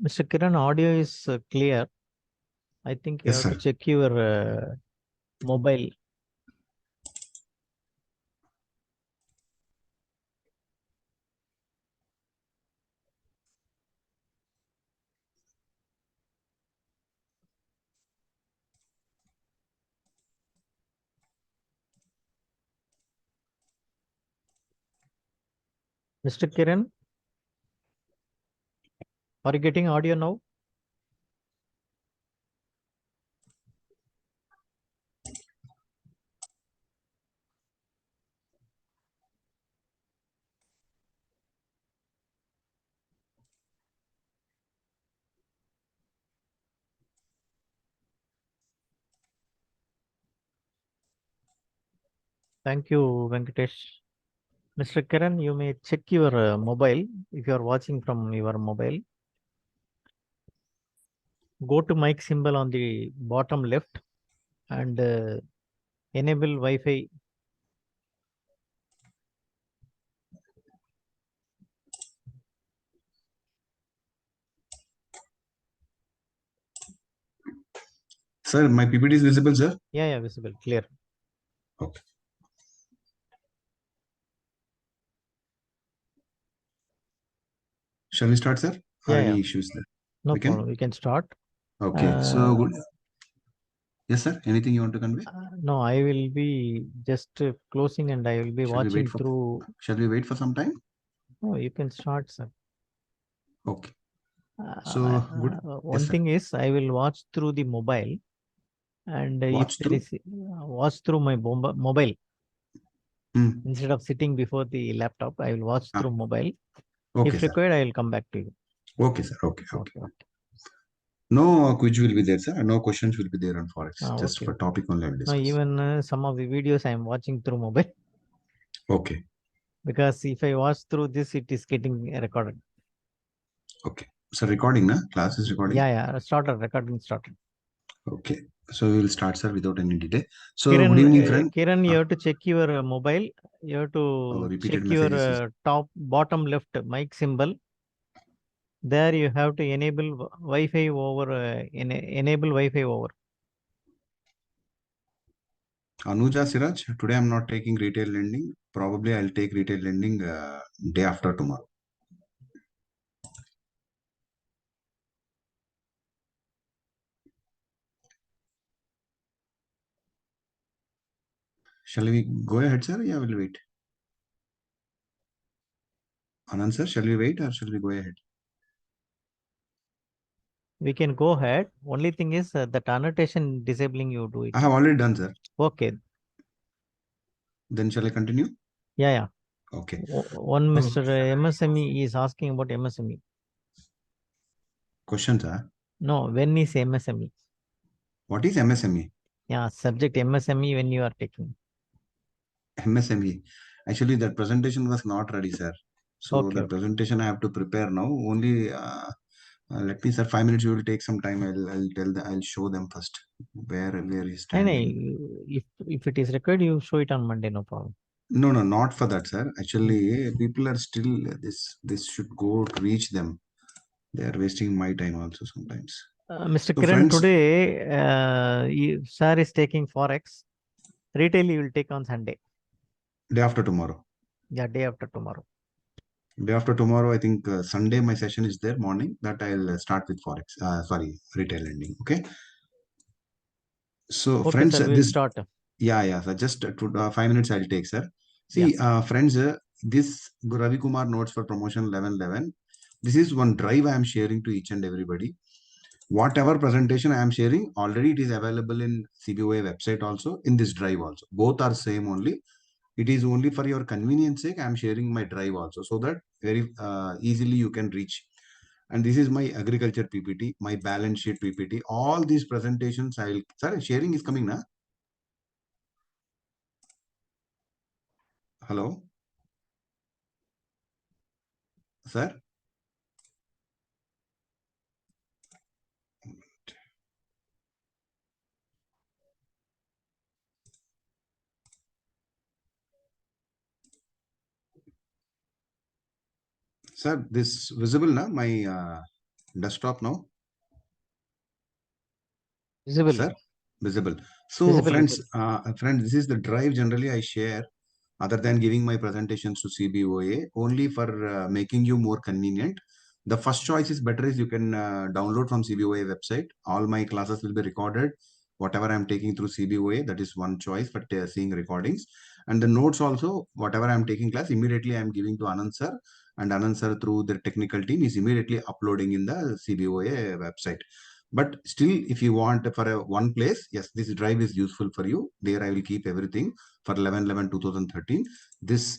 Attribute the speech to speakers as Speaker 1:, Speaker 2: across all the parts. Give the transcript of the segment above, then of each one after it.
Speaker 1: Mr. Kiran, audio is clear. I think you
Speaker 2: Yes,
Speaker 1: have
Speaker 2: sir.
Speaker 1: to check your mobile. Mr. Kiran, are you getting audio now? Thank you, Venkatesh. Mr. Kiran, you may check your mobile if you are watching from your mobile. Go to mic symbol on the bottom left and enable Wi-Fi.
Speaker 2: Sir, my PPT is visible, sir?
Speaker 1: Yeah, visible, clear.
Speaker 2: Okay. Shall we start, sir? Or
Speaker 1: Yeah,
Speaker 2: any issues there?
Speaker 1: no
Speaker 2: We can?
Speaker 1: problem. We can start.
Speaker 2: Okay. So, good. Yes, sir. Anything you want to convey?
Speaker 1: No, I will be just closing and I will be watching through.
Speaker 2: Shall we wait for some time?
Speaker 1: No, you can start, sir.
Speaker 2: Okay. So, good.
Speaker 1: One thing is, I will watch through the mobile, and if there is watch through my mobile instead of sitting before the laptop, I will watch through mobile.
Speaker 2: Okay,
Speaker 1: if required, I will come back to you.
Speaker 2: Okay, sir. Okay. No quiz will be there, sir. No questions will be there on Forex. Just for topic only.
Speaker 1: No, even some of the videos I am watching through mobile.
Speaker 2: Okay.
Speaker 1: Because if I watch through this, it is getting recorded.
Speaker 2: Okay. So recording, na? Class is recording?
Speaker 1: Yeah. Recording started.
Speaker 2: Okay. So we will start, sir, without any delay. So
Speaker 1: Kiran,
Speaker 2: good evening, friend.
Speaker 1: Kiran, you have to check your mobile. You have to check your bottom left mic symbol. There you have to enable Wi-Fi over. Enable Wi-Fi over.
Speaker 2: Anuja Siraj, today I'm not taking retail lending. Probably I'll take retail lending day after tomorrow. Shall we go ahead, sir? Yeah, we'll wait. Anand, sir, shall we wait or shall we go ahead?
Speaker 1: We can go ahead. Only thing is that annotation disabling, you do it.
Speaker 2: I have already done, sir.
Speaker 1: Okay.
Speaker 2: Then shall I continue?
Speaker 1: Yeah.
Speaker 2: Okay.
Speaker 1: One Mr. MSME is asking about MSME.
Speaker 2: Question, sir?
Speaker 1: No, when is MSME?
Speaker 2: What is MSME?
Speaker 1: Yeah, subject MSME when you are taking.
Speaker 2: MSME. Actually, that presentation was not ready, sir. So the presentation I have to prepare now. Only let me, sir. 5 minutes. You will take some time. I'll show them first where is standing.
Speaker 1: If it is required, you show it on Monday. No problem.
Speaker 2: No, not for that, sir. Actually, people are still this should go to reach them. They are wasting my time also sometimes.
Speaker 1: Mr. Kiran, today, sir is taking Forex. Retail you will take on Sunday.
Speaker 2: Day after tomorrow.
Speaker 1: Yeah, day after tomorrow.
Speaker 2: Day after tomorrow, I think Sunday my session is there morning. That I'll start with Forex. Retail lending. Okay. So
Speaker 1: okay,
Speaker 2: friends,
Speaker 1: sir, we'll start.
Speaker 2: Yeah. So just 5 minutes I'll take, sir. See, friends, this Ravikumar notes for promotion 1111. This is one drive I am sharing to each and everybody. Whatever presentation I am sharing, already it is available in CBOA website also, in this drive also. Both are same only. It is only for your convenience sake I am sharing my drive also, so that very easily you can reach. And this is my agriculture PPT, my balance sheet PPT. All these presentations I will. Sir, sharing is coming now. Hello, sir. Sir, this visible now, my Desktop now?
Speaker 1: Visible.
Speaker 2: Sir, visible. So
Speaker 1: Visible,
Speaker 2: friends,
Speaker 1: visible.
Speaker 2: friends, this is the drive generally I share other than giving my presentations to CBOA, only for making you more convenient. The first choice is better is you can download from CBOA website. All my classes will be recorded. Whatever I'm taking through CBOA, that is one choice for seeing recordings. And the notes also, whatever I'm taking class, immediately I'm giving to Anand sir. And Anand sir through the technical team is immediately uploading in the CBOA website. But still, if you want for one place, yes, this drive is useful for you. There I will keep everything for 11/11/2013. This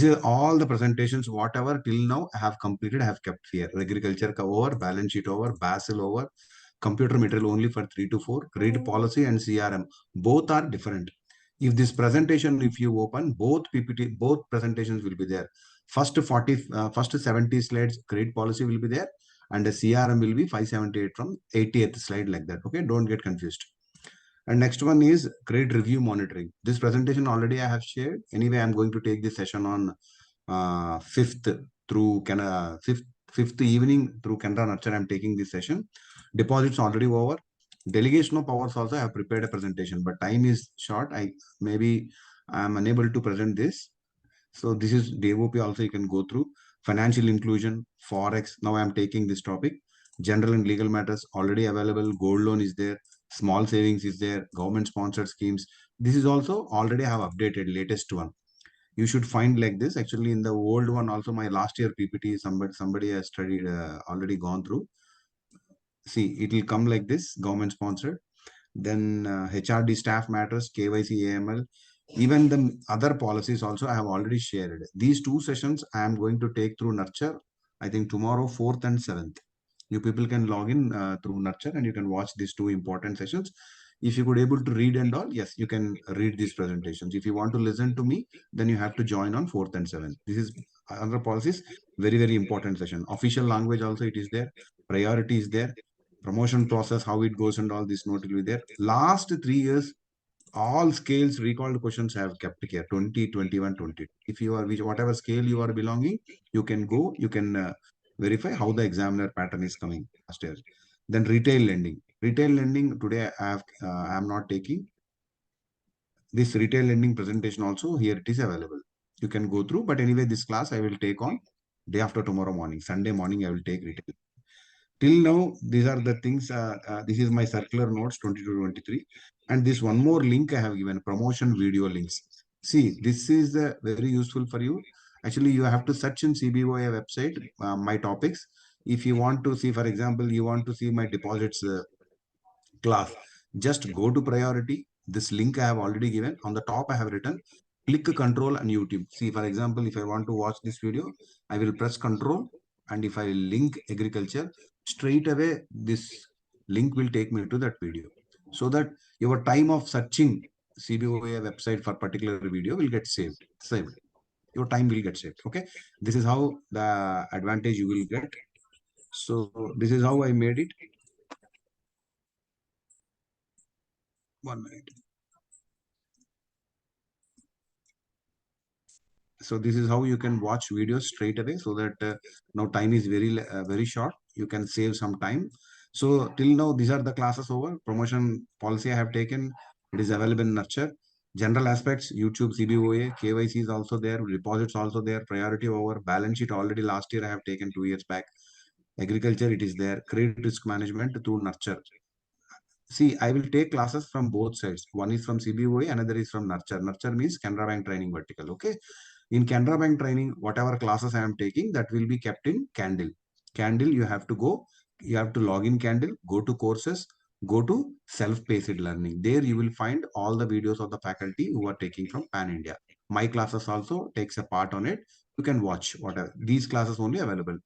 Speaker 2: is all the presentations, whatever till now I have completed, I have kept here. Agriculture over, balance sheet over, Basel over, computer material only for 3 to 4, credit policy and CRM. Both are different. If this presentation, if you open, both PPT, both presentations will be there. First 70 slides, credit policy will be there, and the CRM will be 578 from 80th slide like that. Okay, don't get confused. And next one is credit review monitoring. This presentation already I have shared. Anyway, I'm going to take this session on 5th through 5th evening through Canada Nurture. I'm taking this session. Deposits already over. Delegation of powers also I have prepared a presentation, but time is short. I'm unable to present this. So this is DOP also you can go through. Financial inclusion, Forex. Now I'm taking this topic. General and legal matters already available. Gold loan is there. Small savings is there. Government sponsored schemes. This is also already I have updated latest one. You should find like this. Actually, in the old one also my last year PPT somebody has studied already gone through. See, it will come like this. Government sponsored. Then HRD staff matters, KYC, AML, even the other policies also I have already shared. These two sessions I am going to take through Nurture. I think tomorrow, 4th and 7th. You people can log in through Nurture and you can watch these two important sessions. If you could able to read and all, yes, you can read these presentations. If you want to listen to me, then you have to join on 4th and 7th. This is other policies, very, very important session. Official language also it is there. Priority is there. Promotion process, how it goes and all this note will be there. Last 3 years, all scales recalled questions have kept here 20, 21, 20. If you are whatever scale you are belonging, you can go, you can verify how the examiner pattern is coming last year. Then retail lending. Retail lending today I am not taking. This retail lending presentation also here it is available. You can go through, but anyway, this class I will take on day after tomorrow morning. Sunday morning I will take retail. Till now, these are the things. This is my circular notes 22-23. And this one more link I have given, promotion video links. See, this is very useful for you. Actually, you have to search in CBOA website, my topics. If you want to see, for example, you want to see my deposits class, just go to priority. This link I have already given. On the top, I have written, click control and YouTube. See, for example, if I want to watch this video, I will press control. And if I link agriculture, straight away, this link will take me to that video. So that your time of searching CBOA website for particular video will get saved. Your time will get saved. Okay. This is how the advantage you will get. So this is how I made it. 1 minute. So this is how you can watch videos straight away, so that now time is very short. You can save some time. So till now, these are the classes over. Promotion policy I have taken. It is available in Nurture. General aspects, YouTube, CBOA, KYC is also there. Deposits also there. Priority over. Balance sheet already last year I have taken 2 years back. Agriculture, it is there. Credit risk management through Nurture. See, I will take classes from both sides. One is from CBOA, another is from Nurture. Nurture means Canara Bank training vertical. Okay. In Canara Bank training, whatever classes I am taking, that will be kept in Candle. Candle, you have to go, you have to log in Candle, go to courses, go to self-paced learning. There you will find all the videos of the faculty who are taking from Pan India. My classes also takes a part on it. You can watch whatever. These classes only available.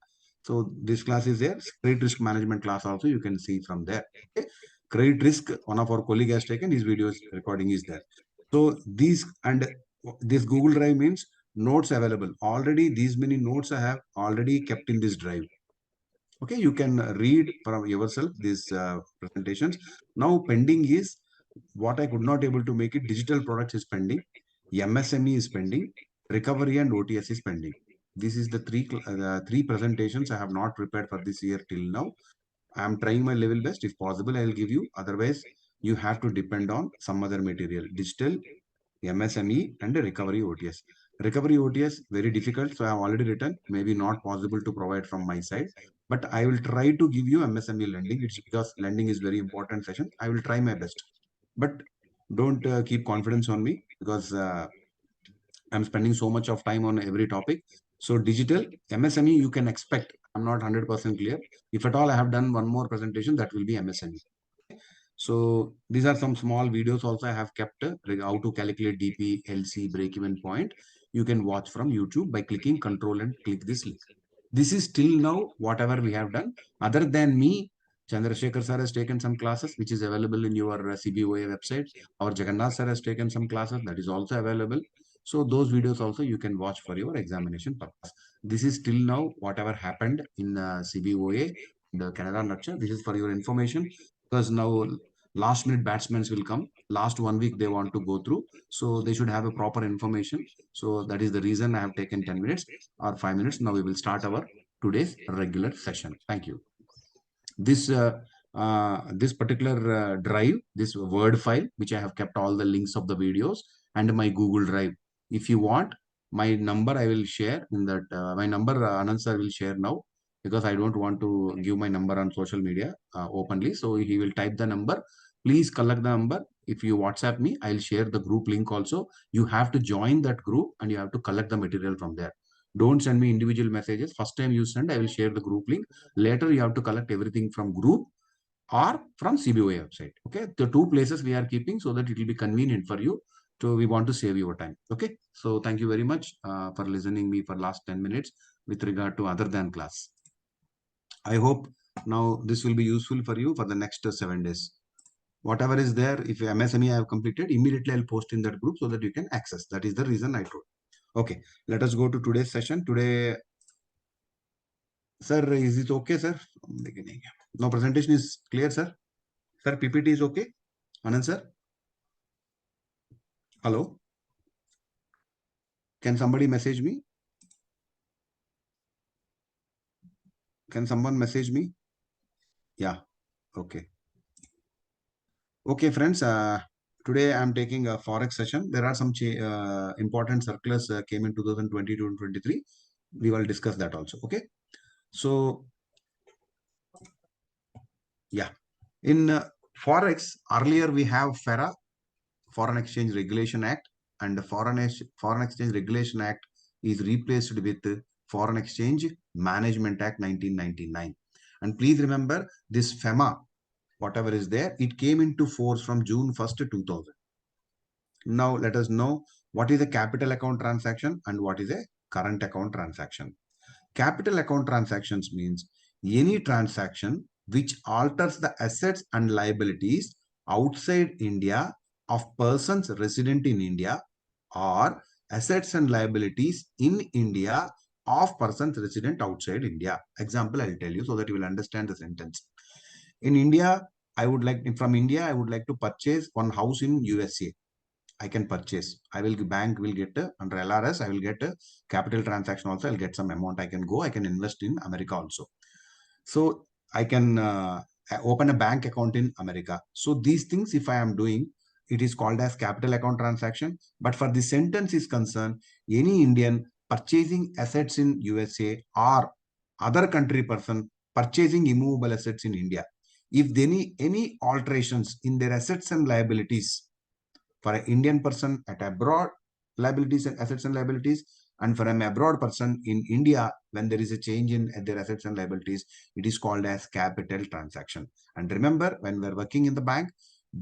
Speaker 2: So this class is there. Credit risk management class also you can see from there. Okay. Credit risk, one of our colleague has taken his videos recording is there. So these and this Google Drive means notes available. Already these many notes I have already kept in this drive. Okay, you can read from yourself these presentations. Now pending is what I could not able to make it. Digital products is pending. MSME is pending. Recovery and OTS is pending. This is the three presentations I have not prepared for this year till now. I am trying my level best. If possible, I will give you. Otherwise, you have to depend on some other material. Digital, MSME, and recovery OTS. Recovery OTS, very difficult. So I have already written, maybe not possible to provide from my side. But I will try to give you MSME lending. It's because lending is very important session. I will try my best. But don't keep confidence on me, because I'm spending so much of time on every topic. So digital, MSME, you can expect. I'm not 100% clear. If at all I have done one more presentation, that will be MSME. Okay. So these are some small videos also I have kept, how to calculate DP, LC, break-even point. You can watch from YouTube by clicking control and click this link. This is till now whatever we have done. Other than me, Chandrasekhar sir has taken some classes, which is available in your CBOA website. Our Jagannath sir has taken some classes, that is also available. So those videos also you can watch for your examination purpose. This is till now whatever happened in CBOA, the Canada nurture. This is for your information, because now last minute batsmen will come. Last 1 week they want to go through, so they should have a proper information. So that is the reason I have taken 10 minutes or 5 minutes. Now we will start our today's regular session. Thank you. This particular drive, this Word file, which I have kept all the links of the videos, and my Google Drive. If you want, my number I will share in that. My number Anand sir will share now, because I don't want to give my number on social media openly. So he will type the number. Please collect the number. If you WhatsApp me, I'll share the group link also. You have to join that group and you have to collect the material from there. Don't send me individual messages. First time you send, I will share the group link. Later, you have to collect everything from group or from CBOA website. Okay, the two places we are keeping so that it will be convenient for you. So we want to save your time. Okay, so thank you very much for listening me for last 10 minutes with regard to other than class. I hope now this will be useful for you for the next 7 days. Whatever is there, if MSME I have completed, immediately I'll post in that group so that you can access. That is the reason I told. Okay, let us go to today's session. Today, sir, is it okay, sir? No, presentation is clear, sir. Sir, PPT is okay. Anand, sir. Hello. Can somebody message me? Can someone message me? Yeah. Okay. Okay, friends. Today I'm taking a Forex session. There are some important circulars came in 2022 and 23. We will discuss that also. Okay. So, yeah. In Forex, earlier we have FERA, Foreign Exchange Regulation Act, and the Foreign Exchange Regulation Act is replaced with the Foreign Exchange Management Act 1999. And please remember this FEMA, whatever is there, it came into force from June 1st, 2000. Now let us know what is a capital account transaction and what is a current account transaction. Capital account transactions means any transaction which alters the assets and liabilities outside India of persons resident in India, or assets and liabilities in India of persons resident outside India. Example, I'll tell you so that you will understand the sentence. In India, from India, I would like to purchase one house in USA. I can purchase. Bank will get under LRS, I will get a capital transaction also. I'll get some amount. I can go, I can invest in America also. So I can open a bank account in America. So these things, if I am doing, it is called as capital account transaction. But for the sentence is concerned, any Indian purchasing assets in USA or other country person purchasing immovable assets in India, if any alterations in their assets and liabilities, for an Indian person at abroad, liabilities and assets and liabilities, and for an abroad person in India, when there is a change in their assets and liabilities, it is called as capital transaction. And remember, when we're working in the bank,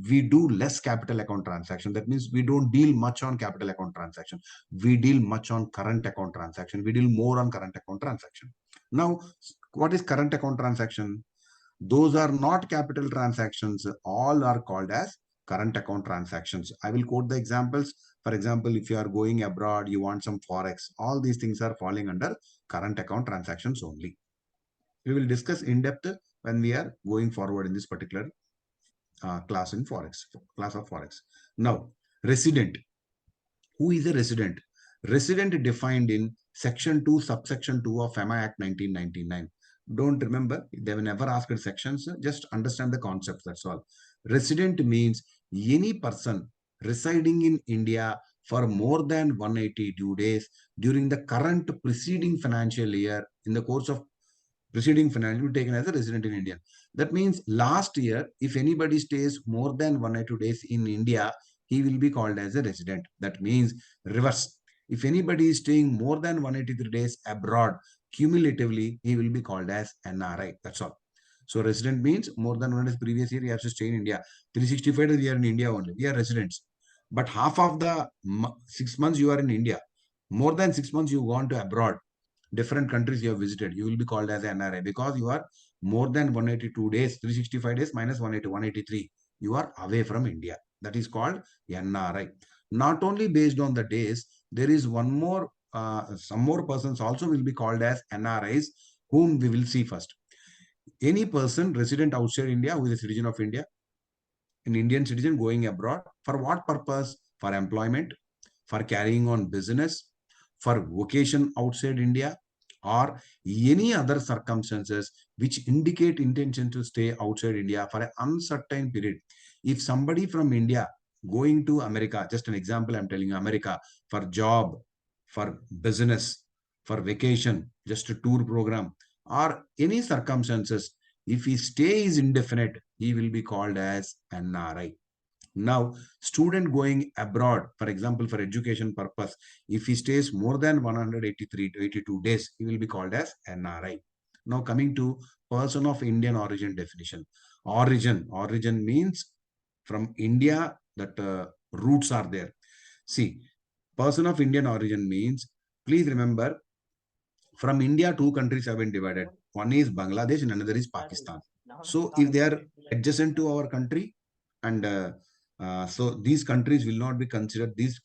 Speaker 2: we do less capital account transaction. That means we don't deal much on capital account transaction. We deal much on current account transaction. We deal more on current account transaction. Now, what is current account transaction? Those are not capital transactions. All are called as current account transactions. I will quote the examples. For example, if you are going abroad, you want some Forex, all these things are falling under current account transactions only. We will discuss in depth when we are going forward in this particular class of Forex. Now, resident. Who is a resident? Resident defined in Section 2, Subsection 2 of FEMA Act 1999. Don't remember, they will never ask sections, just understand the concept, that's all. Resident means any person residing in India for more than 182 days during the current preceding financial year in the course of preceding financial year taken as a resident in India. That means last year, if anybody stays more than 182 days in India, he will be called as a resident. That means reverse. If anybody is staying more than 183 days abroad, cumulatively, he will be called as NRI. That's all. So resident means more than 1 previous year, he has to stay in India. 365 days, we are in India only. We are residents. But half of the 6 months you are in India, more than 6 months you gone to abroad, different countries you have visited, you will be called as NRI because you are more than 182 days, 365 days minus 180, 183. You are away from India. That is called NRI. Not only based on the days, there is one more, some more persons also will be called as NRIs, whom we will see first. Any person resident outside India who is a citizen of India, an Indian citizen going abroad, for what purpose? For employment, for carrying on business, for vocation outside India, or any other circumstances which indicate intention to stay outside India for an uncertain period. If somebody from India going to America, just an example, I'm telling you, America for job, for business, for vacation, just a tour program, or any circumstances, if his stay is indefinite, he will be called as NRI. Now, student going abroad, for example, for education purpose, if he stays more than 183 to 82 days, he will be called as NRI. Now, coming to person of Indian origin definition. Origin means from India, that roots are there. See, person of Indian origin means, please remember, from India, two countries have been divided. One is Bangladesh and another is Pakistan. So if they are adjacent to our country, and so these countries will not be considered, these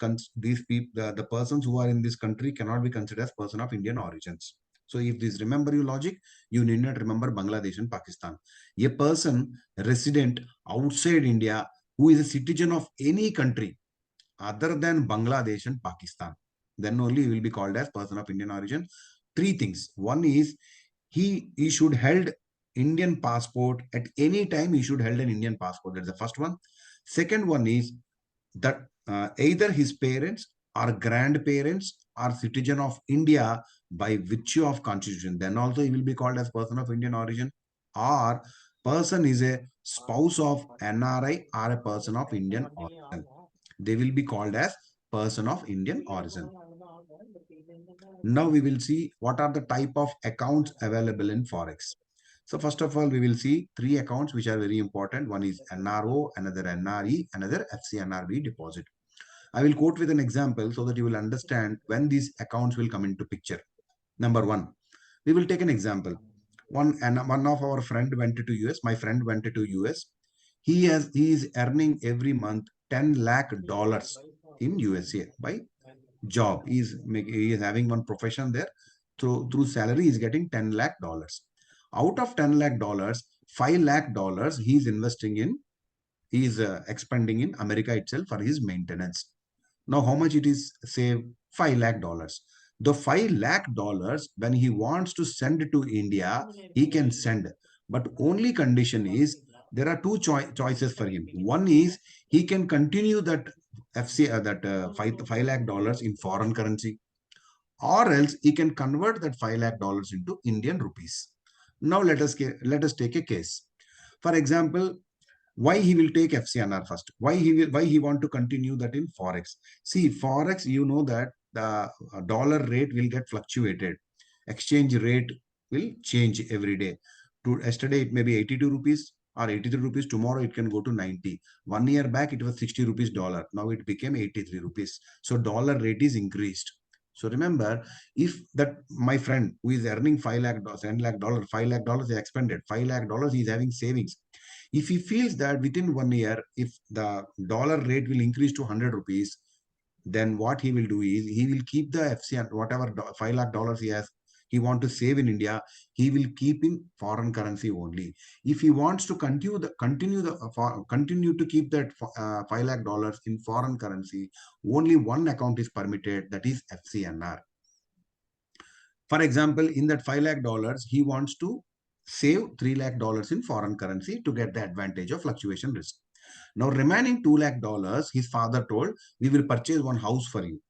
Speaker 2: people, the persons who are in this country cannot be considered as person of Indian origins. So if this remember your logic, you need not remember Bangladesh and Pakistan. A person resident outside India who is a citizen of any country other than Bangladesh and Pakistan, then only he will be called as person of Indian origin. Three things. One is he should held Indian passport at any time. He should held an Indian passport. That's the first one. Second one is that either his parents or grandparents are citizen of India by virtue of constitution. Then also he will be called as person of Indian origin. Or person is a spouse of NRI or a person of Indian origin. They will be called as person of Indian origin. Now we will see what are the type of accounts available in Forex. So first of all, we will see three accounts which are very important. One is NRO, another NRE, another FCNRB deposit. I will quote with an example so that you will understand when these accounts will come into picture. Number one, we will take an example. One of our friend went to US. My friend went to US. He is earning every month $10 lakh in USA by job. He is having one profession there. Through salary, he is getting $10 lakh. Out of $10 lakh, $5 lakh he is investing in, he is expending in America itself for his maintenance. Now, how much it is saved? $5 lakh. The $5 lakh, when he wants to send to India, he can send. But only condition is, there are two choices for him. One is he can continue that $5 lakh in foreign currency, or else he can convert that $5 lakh into Indian rupees. Now let us take a case. For example, why he will take FCNR first? Why he want to continue that in Forex? See, Forex, you know that the dollar rate will get fluctuated. Exchange rate will change every day. Yesterday it may be 82 rupees or 83 rupees. Tomorrow it can go to 90. 1 year back it was 60 rupees dollar. Now it became 83 rupees. So dollar rate is increased. So remember, if that my friend who is earning $5 lakh, $10 lakh, $5 lakh is expended, $5 lakh he is having savings. If he feels that within 1 year, if the dollar rate will increase to 100 rupees, then what he will do is he will keep the FCN, whatever $5 lakh he has he wants to save in India, he will keep in foreign currency only. If he wants to continue to keep that $5 lakh in foreign currency, only one account is permitted, that is FCNR. For example, in that $5 lakh, he wants to save $3 lakh in foreign currency to get the advantage of fluctuation risk. Now, remaining $2 lakh, his father told, we will purchase one house for you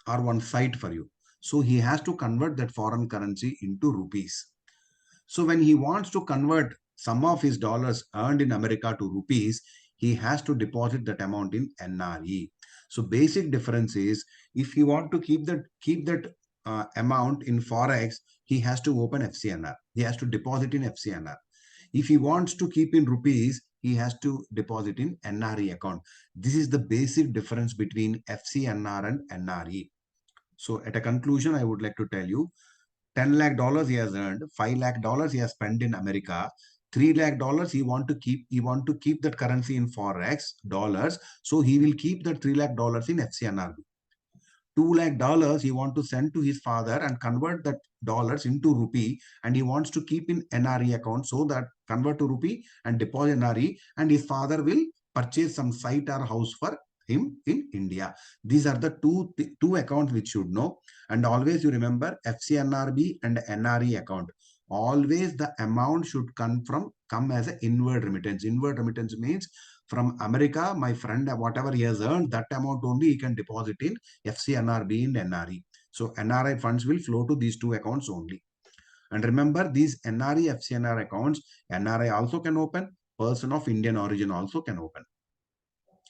Speaker 2: or one site for you. So he has to convert that foreign currency into rupees. So when he wants to convert some of his dollars earned in America to rupees, he has to deposit that amount in NRE. So basic difference is, if he want to keep that amount in Forex, he has to open FCNR. He has to deposit in FCNR. If he wants to keep in rupees, he has to deposit in NRE account. This is the basic difference between FCNR and NRE. So at a conclusion, I would like to tell you, $10 lakh he has earned, $5 lakh he has spent in America, $3 lakh he want to keep that currency in Forex dollars. So he will keep that $3 lakh in FCNR. $2 lakh he want to send to his father and convert that dollars into rupee, and he wants to keep in NRE account, so that convert to rupee and deposit NRE, and his father will purchase some site or house for him in India. These are the two accounts which you should know. And always you remember, FCNRB and NRE account, always the amount should come as an inward remittance. Inward remittance means, from America, my friend, whatever he has earned, that amount only he can deposit in FCNRB and NRE. So NRI funds will flow to these two accounts only. And remember, these NRE, FCNR accounts, NRI also can open, person of Indian origin also can open.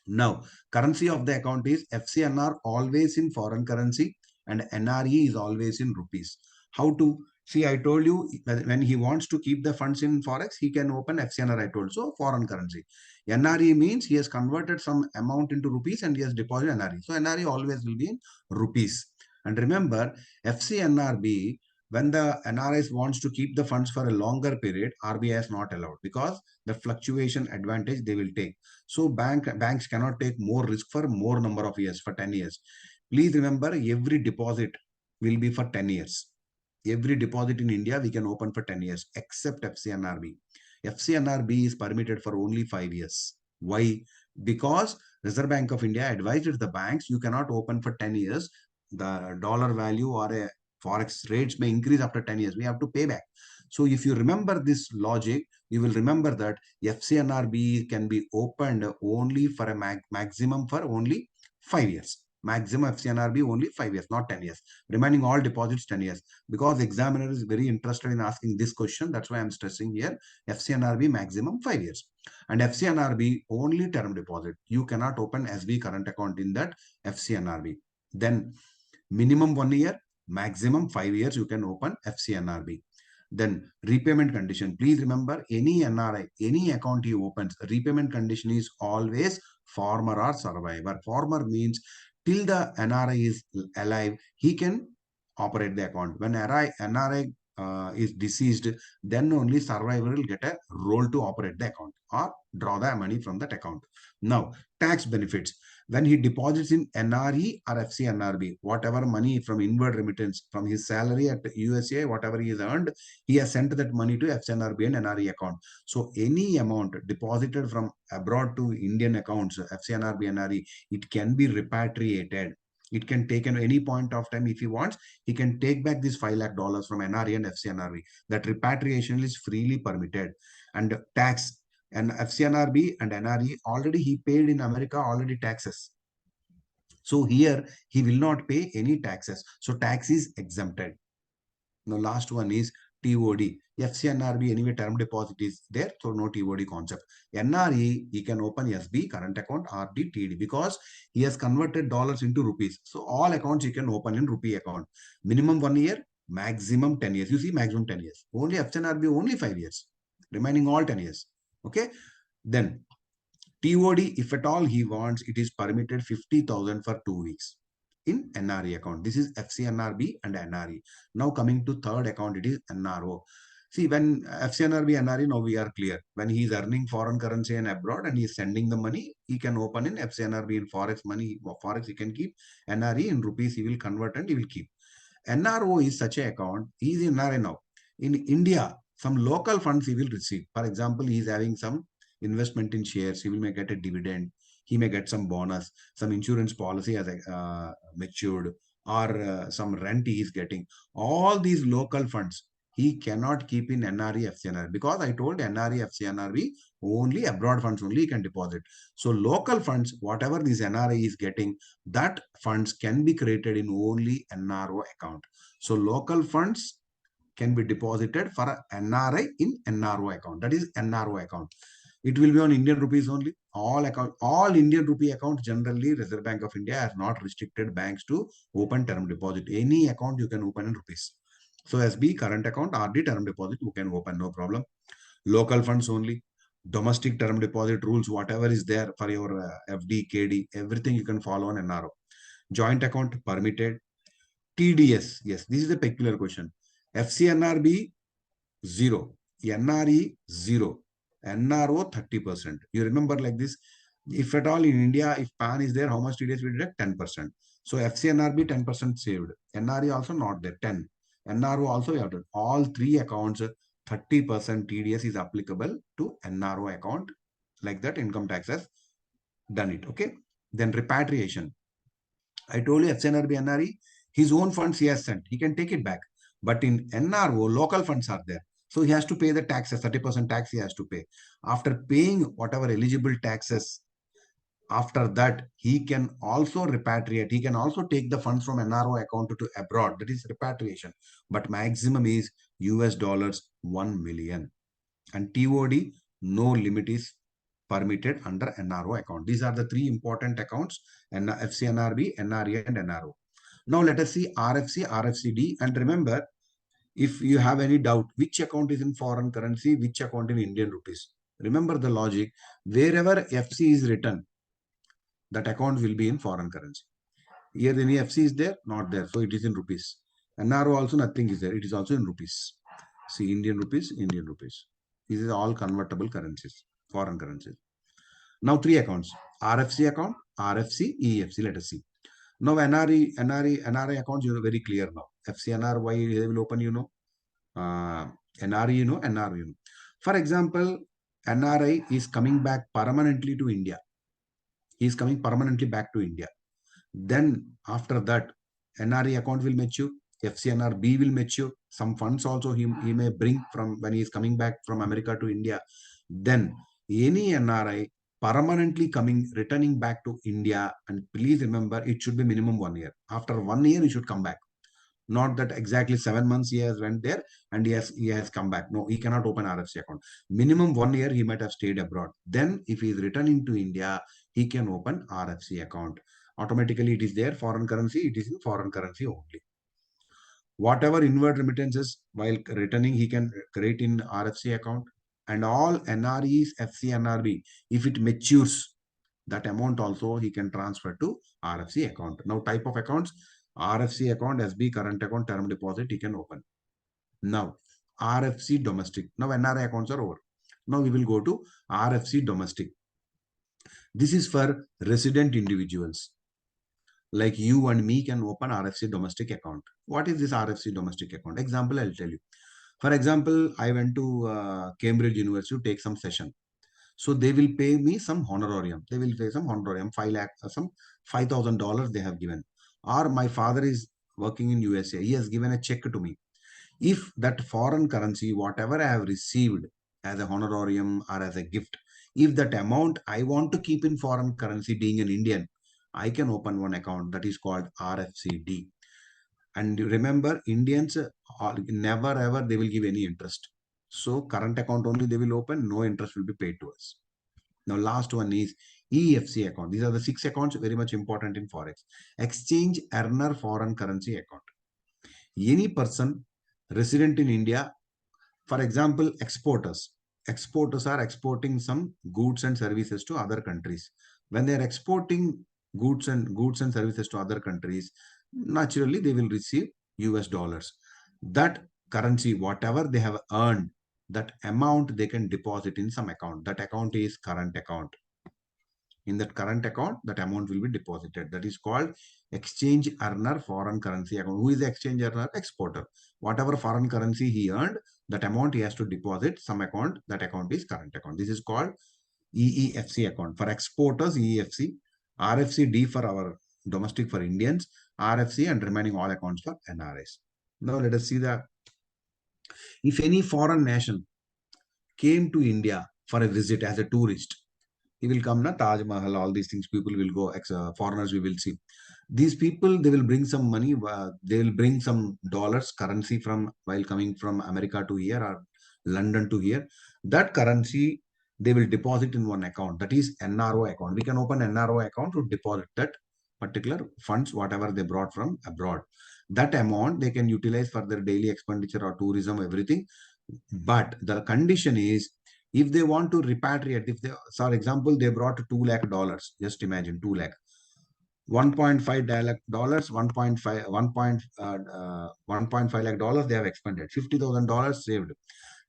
Speaker 2: Now, currency of the account is FCNR always in foreign currency and NRE is always in rupees. How to? See, I told you, when he wants to keep the funds in Forex, he can open FCNR, I told. So, foreign currency. NRE means he has converted some amount into rupees and he has deposited NRE. So, NRE always will be in rupees. And remember, FCNRB, when the NRIs wants to keep the funds for a longer period, RBI is not allowed, because the fluctuation advantage they will take. So banks cannot take more risk for more number of years, for 10 years. Please remember, every deposit will be for 10 years. Every deposit in India we can open for 10 years, except FCNRB. FCNRB is permitted for only 5 years. Why? Because Reserve Bank of India advised the banks, you cannot open for 10 years. The dollar value or a Forex rates may increase after 10 years. We have to pay back. So if you remember this logic, you will remember that FCNRB can be opened only for a maximum for only 5 years. Maximum FCNRB only 5 years, not 10 years. Remaining all deposits 10 years. Because examiner is very interested in asking this question, that's why I'm stressing here. FCNRB maximum 5 years. And FCNRB only term deposit. You cannot open SB current account in that FCNRB. Then minimum 1 year, maximum 5 years you can open FCNRB. Then repayment condition. Please remember, any NRI, any account he opens, repayment condition is always former or survivor. Former means till the NRI is alive, he can operate the account. When NRI is deceased, then only survivor will get a role to operate the account or draw the money from that account. Now, tax benefits. When he deposits in NRE or FCNRB, whatever money from inward remittance, from his salary at USA, whatever he has earned, he has sent that money to FCNRB and NRE account. So any amount deposited from abroad to Indian accounts, FCNRB, NRE, it can be repatriated. It can take at any point of time. If he wants, he can take back this $5 lakh from NRE and FCNRB. That repatriation is freely permitted. And tax, and FCNRB and NRE, already he paid in America already taxes. So here he will not pay any taxes. So tax is exempted. Now last one is TOD. FCNRB anyway term deposit is there, so no TOD concept. NRE, he can open SB current account, RD, TD, because he has converted dollars into rupees. So all accounts he can open in rupee account. Minimum 1 year, maximum 10 years. You see, maximum 10 years. Only FCNRB only 5 years. Remaining all 10 years. Okay. Then TOD, if at all he wants, it is permitted 50,000 for 2 weeks in NRE account. This is FCNRB and NRE. Now coming to third account, it is NRO. See, when FCNRB, NRE, now we are clear. When he is earning foreign currency and abroad and he is sending the money, he can open in FCNRB in Forex money. Forex he can keep. NRE in rupees he will convert and he will keep. NRO is such an account. He is in NRI now. In India, some local funds he will receive. For example, he is having some investment in shares. He may get a dividend. He may get some bonus, some insurance policy as matured, or some rent he is getting. All these local funds he cannot keep in NRE FCNR, because I told NRE FCNRB only abroad funds only he can deposit. So local funds, whatever this NRI is getting, that funds can be created in only NRO account. So local funds can be deposited for a NRI in NRO account. That is NRO account. It will be on Indian rupees only. All Indian rupee accounts, generally Reserve Bank of India has not restricted banks to open term deposit. Any account you can open in rupees. So SB, current account, RD, term deposit, you can open, no problem. Local funds only. Domestic term deposit rules, whatever is there for your FD, KD, everything you can follow on NRO. Joint account permitted. TDS, yes, this is a peculiar question. FCNRB, 0. NRE, 0. NRO, 30%. You remember like this. If at all in India, if PAN is there, how much TDS we deduct? 10%. So FCNRB, 10% saved. NRE also not there, 10. NRO also we have done. All three accounts, 30% TDS is applicable to NRO account. Like that, income tax has done it. Okay. Then repatriation. I told you FCNRB, NRE, his own funds he has sent. He can take it back. But in NRO, local funds are there. So he has to pay the taxes, 30% tax he has to pay. After paying whatever eligible taxes, after that, he can also repatriate. He can also take the funds from NRO account to abroad. That is repatriation. But maximum is US dollars 1 million. And TOD, no limit is permitted under NRO account. These are the three important accounts, FCNRB, NRE, and NRO. Now let us see RFC, RFC-D. And remember, if you have any doubt, which account is in foreign currency, which account in Indian rupees. Remember the logic. Wherever FC is written, that account will be in foreign currency. Here any FC is there? Not there. So it is in rupees. NRO also nothing is there. It is also in rupees. See, Indian rupees, Indian rupees. These are all convertible currencies, foreign currencies. Now three accounts. RFC account, RFC, EFC. Let us see. Now NRI accounts, you know, very clear now. FCNR, why they will open, you know. NRE, you know, NR, you know. For example, NRI is coming back permanently to India. He is coming permanently back to India. Then after that, NRE account will mature. FCNRB will mature. Some funds also he may bring from when he is coming back from America to India. Then any NRI permanently returning back to India, and please remember, it should be minimum 1 year. After 1 year, he should come back. Not that exactly 7 months he has went there and he has come back. No, he cannot open RFC account. Minimum 1 year he might have stayed abroad. Then if he is returning to India, he can open RFC account. Automatically it is there, foreign currency, it is in foreign currency only. Whatever inward remittances while returning, he can create in RFC account. And all NREs, FCNRB, if it matures, that amount also he can transfer to RFC account. Now type of accounts, RFC account, SB, current account, term deposit, he can open. Now, RFC domestic. Now, NRI accounts are over. Now, we will go to RFC domestic. This is for resident individuals. Like you and me can open RFC domestic account. What is this RFC domestic account? Example, I'll tell you. For example, I went to Cambridge University to take some session. So they will pay me some honorarium. They will pay some honorarium, 5 lakh, some $5,000 they have given. Or my father is working in USA. He has given a check to me. If that foreign currency, whatever I have received as a honorarium or as a gift, if that amount I want to keep in foreign currency, being an Indian, I can open one account that is called RFC-D. And remember, Indians never ever they will give any interest. So current account only they will open, no interest will be paid to us. Now last one is EFC account. These are the 6 accounts very much important in Forex. Exchange earner foreign currency account. Any person resident in India, for example, exporters. Exporters are exporting some goods and services to other countries. When they are exporting goods and services to other countries, naturally they will receive US dollars. That currency, whatever they have earned, that amount they can deposit in some account. That account is current account. In that current account, that amount will be deposited. That is called exchange earner foreign currency account. Who is the exchange earner? Exporter. Whatever foreign currency he earned, that amount he has to deposit some account. That account is current account. This is called EEFC account. For exporters, EEFC. RFC-D for our domestic for Indians. RFC and remaining all accounts for NRS. Now let us see the, if any foreign nation came to India for a visit as a tourist, he will come na Taj Mahal, all these things, people will go, foreigners we will see. These people, they will bring some money, they will bring some dollars, currency from, while coming from America to here or London to here. That currency, they will deposit in one account, that is NRO account. We can open NRO account to deposit that particular funds, whatever they brought from abroad. That amount they can utilize for their daily expenditure or tourism, everything. But the condition is, if they want to repatriate, if they, for example, they brought $2 lakh, just imagine 2 lakh, $1.5 lakh, 1.5 lakh dollars they have expended, $50,000 saved.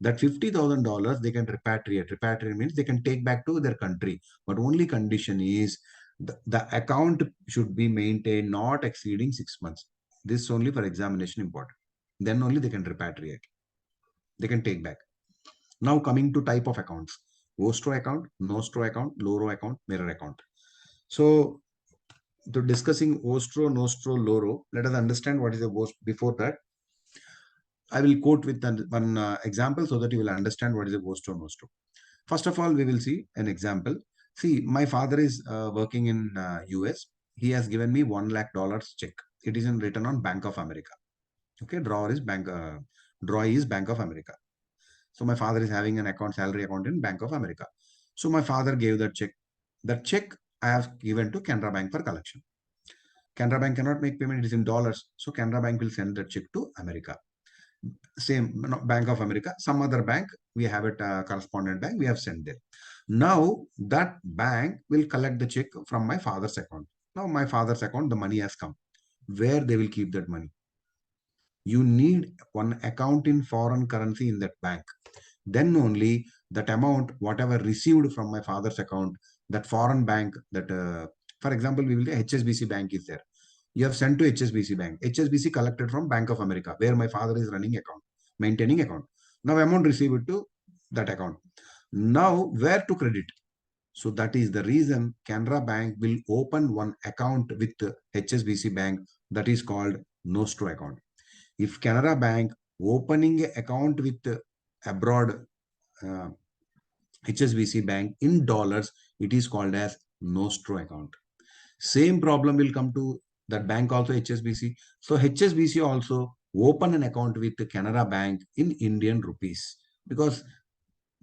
Speaker 2: That $50,000 they can repatriate. Repatriate means they can take back to their country, but only condition is the account should be maintained not exceeding 6 months. This only for examination important. Then only they can repatriate. They can take back. Now coming to type of accounts: Vostro account, Nostro account, Loro account, mirror account. So to discussing Vostro, Nostro, Loro, let us understand what is a Vostro. Before that, I will quote with one example so that you will understand what is a Vostro, Nostro. First of all, we will see an example. See, my father is working in US. He has given me $1 lakh check. It is in written on Bank of America. Okay, draw is Bank of America. So my father is having an account, salary account in Bank of America. So my father gave that check. That check I have given to Canara Bank for collection. Canara Bank cannot make payment, it is in dollars. So Canara Bank will send that check to America. Same, Bank of America, some other bank, we have it, correspondent bank, we have sent there. Now that bank will collect the check from my father's account. Now my father's account, the money has come. Where they will keep that money? You need one account in foreign currency in that bank. Then only that amount, whatever received from my father's account, that foreign bank, that, for example, we will say HSBC bank is there. You have sent to HSBC bank. HSBC collected from Bank of America, where my father is running account, maintaining account. Now amount received to that account. Now where to credit? So that is the reason Canara Bank will open one account with HSBC bank, that is called Nostro account. If Canara Bank opening an account with abroad HSBC bank in dollars, it is called as Nostro account. Same problem will come to that bank also, HSBC. So HSBC also open an account with the Canara Bank in Indian rupees, because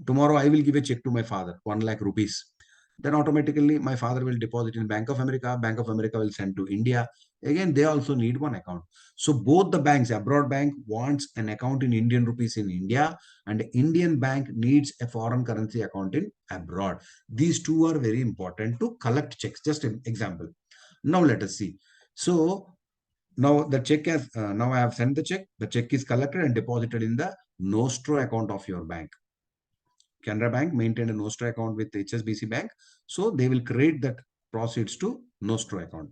Speaker 2: tomorrow I will give a check to my father, 1 lakh rupees. Then automatically my father will deposit in Bank of America. Bank of America will send to India. Again, they also need one account. So both the banks, abroad bank wants an account in Indian rupees in India, and Indian bank needs a foreign currency account in abroad. These two are very important to collect checks. Just an example. Now let us see. So now the check has, now I have sent the check. The check is collected and deposited in the Nostro account of your bank. Canara Bank maintained a Nostro account with HSBC Bank. So they will create that proceeds to Nostro account.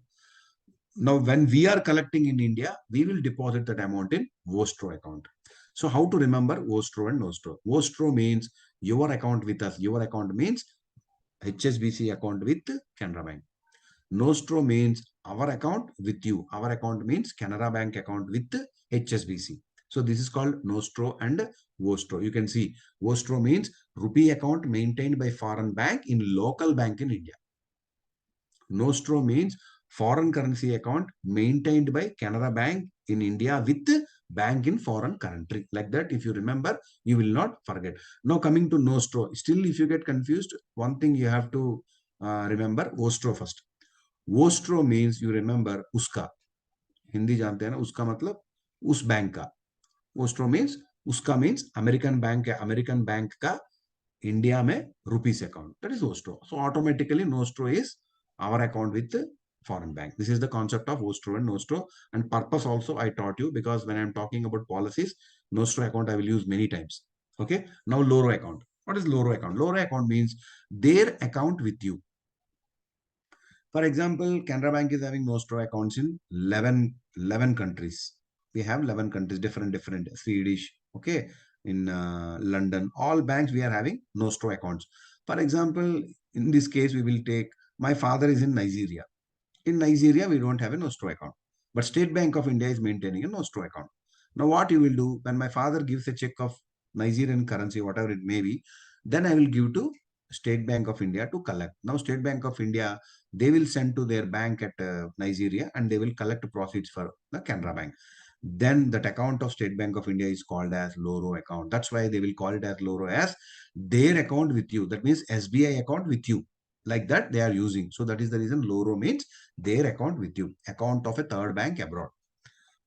Speaker 2: Now, when we are collecting in India, we will deposit that amount in Vostro account. So how to remember Vostro and Nostro? Vostro means your account with us. Your account means HSBC account with Canara Bank. Nostro means our account with you. Our account means Canara Bank account with HSBC. So this is called Nostro and Vostro. You can see Vostro means rupee account maintained by foreign bank in local bank in India. Nostro means foreign currency account maintained by Canara Bank in India with bank in foreign country. Like that, if you remember, you will not forget. Now coming to Nostro, still if you get confused, one thing you have to remember, Vostro first. Vostro means you remember uska. Hindi जानते हैं ना, उसका मतलब उस bank का. Vostro means उसका means American bank है, American bank का India में rupees account. That is Vostro. So automatically Nostro is our account with the foreign bank. This is the concept of Vostro and Nostro, and purpose also I taught you, because when I'm talking about policies, Nostro account I will use many times. Okay. Now Loro account. What is Loro account? Loro account means their account with you. For example, Canara Bank is having Nostro accounts in 11 countries. We have 11 countries, different Swedish, okay, in London. All banks we are having Nostro accounts. For example, in this case, we will take, my father is in Nigeria. In Nigeria, we don't have a Nostro account. But State Bank of India is maintaining a Nostro account. Now, what you will do, when my father gives a check of Nigerian currency, whatever it may be, then I will give to State Bank of India to collect. Now, State Bank of India, they will send to their bank at Nigeria and they will collect profits for the Canara Bank. Then that account of State Bank of India is called as Loro account. That's why they will call it as Loro, as their account with you. That means SBI account with you. Like that they are using. So that is the reason Loro means their account with you, account of a third bank abroad.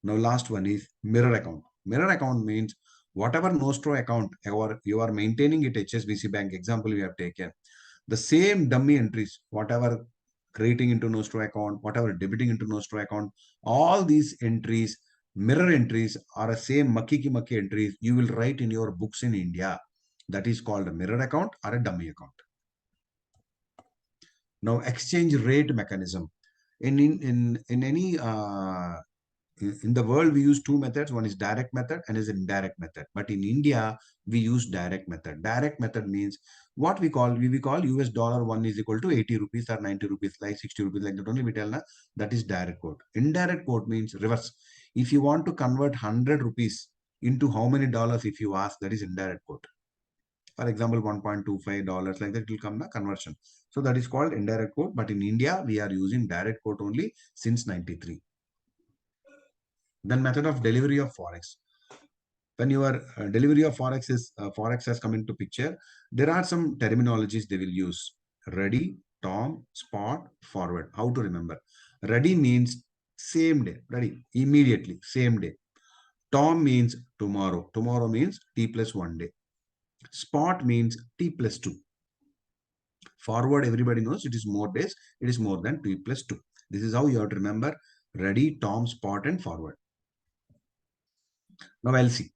Speaker 2: Now last one is mirror account. Mirror account means whatever Nostro account or you are maintaining it, HSBC Bank example we have taken, the same dummy entries, whatever creating into Nostro account, whatever debiting into Nostro account, all these entries, mirror entries are the same mucky entries you will write in your books in India. That is called a mirror account or a dummy account. Now, exchange rate mechanism. In any in the world, we use two methods. One is direct method and is indirect method. But in India, we use direct method. Direct method means what we call US dollar one is equal to 80 rupees or 90 rupees, like 60 rupees, like that only we tell na, that is direct quote. Indirect quote means reverse. If you want to convert 100 rupees into how many dollars, if you ask, that is indirect quote. For example, $1.25, like that, it will come the conversion. So that is called indirect quote. But in India, we are using direct quote only since 93. Then method of delivery of Forex. When your delivery of Forex is Forex has come into picture, there are some terminologies they will use. Ready, Tom, spot, forward. How to remember? Ready means same day. Ready, immediately, same day. Tom means tomorrow. Tomorrow means T plus 1 day. Spot means T plus 2. Forward, everybody knows it is more days. It is more than T plus 2. This is how you have to remember ready, Tom, spot, and forward. Now LC.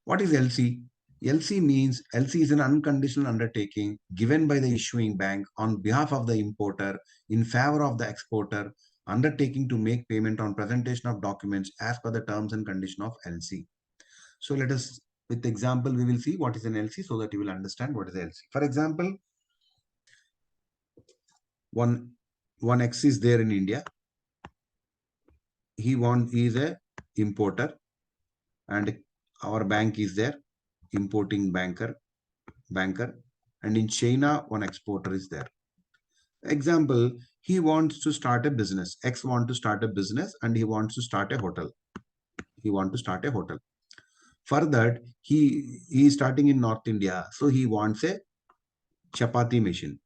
Speaker 2: What is LC? LC means LC is an unconditional undertaking given by the issuing bank on behalf of the importer in favor of the exporter, undertaking to make payment on presentation of documents as per the terms and condition of LC. So let us, with example, we will see what is an LC so that you will understand what is LC. For example, one X is there in India. He is a importer and our bank is there, importing banker, and in China, one exporter is there. Example, he wants to start a business. X wants to start a business and he wants to start a hotel. For that, he is starting in North India. So he wants a chapati machine.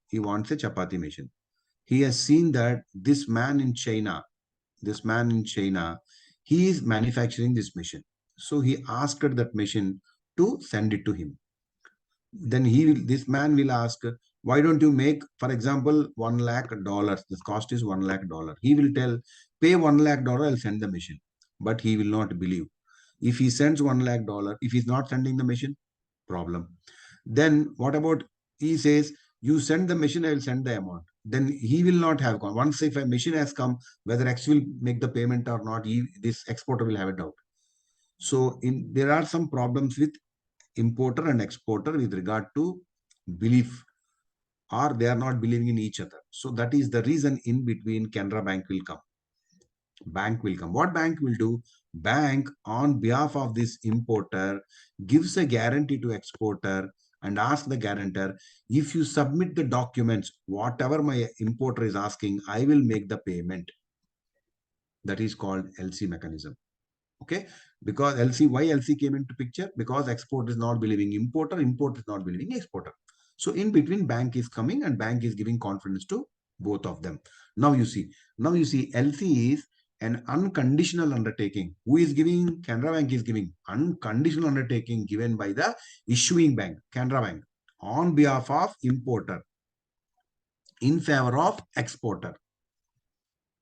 Speaker 2: He has seen that this man in China, he is manufacturing this machine. So he asked that machine to send it to him. Then this man will ask, why don't you make, for example, $1 lakh? This cost is $1 lakh. He will tell, pay $1 lakh, I'll send the machine. But he will not believe. If he sends $1 lakh, if he's not sending the machine, problem. Then what about, he says, you send the machine, I will send the amount. Then he will not have gone. Once if a machine has come, whether X will make the payment or not, this exporter will have a doubt. So there are some problems with importer and exporter with regard to belief, or they are not believing in each other. So that is the reason in between Canara Bank will come. What bank will do? Bank on behalf of this importer gives a guarantee to exporter and ask the guarantor, if you submit the documents, whatever my importer is asking, I will make the payment. That is called LC mechanism. Okay, because why LC came into picture? Because export is not believing importer, import is not believing exporter. So in between, bank is coming and bank is giving confidence to both of them. Now you see, LC is an unconditional undertaking. Who is giving? Canara Bank is giving unconditional undertaking given by the issuing bank, Canara Bank, on behalf of importer in favor of exporter.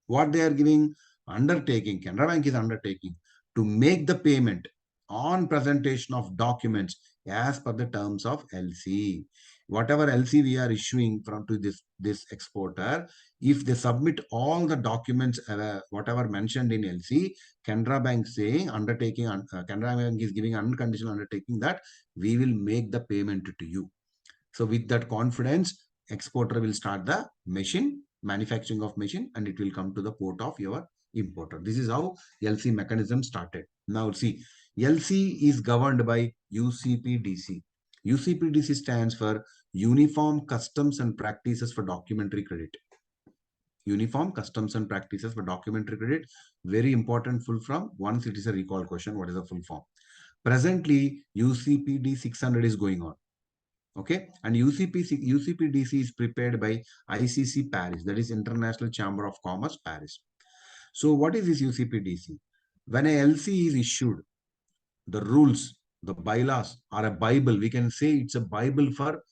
Speaker 2: What they are giving? Undertaking. Canara Bank is undertaking to make the payment on presentation of documents as per the terms of LC. whatever LC we are issuing from to this exporter, if they submit all the documents, whatever mentioned in LC, Canara Bank saying undertaking, Canara Bank is giving unconditional undertaking that we will make the payment to you. So with that confidence, exporter will start the machine, manufacturing of machine, and it will come to the port of your importer. This is how LC mechanism started. Now see, LC is governed by UCPDC. UCPDC stands for Uniform Customs and Practices for Documentary Credit. Uniform Customs and Practices for Documentary Credit. Very important full form. Once it is a recall question, what is the full form? Presently, UCPD 600 is going on. Okay, and UCPDC is prepared by ICC Paris, that is International Chamber of Commerce Paris. So what is this UCPDC? When a LC is issued, the rules, the bylaws are a Bible. We can say it's a Bible for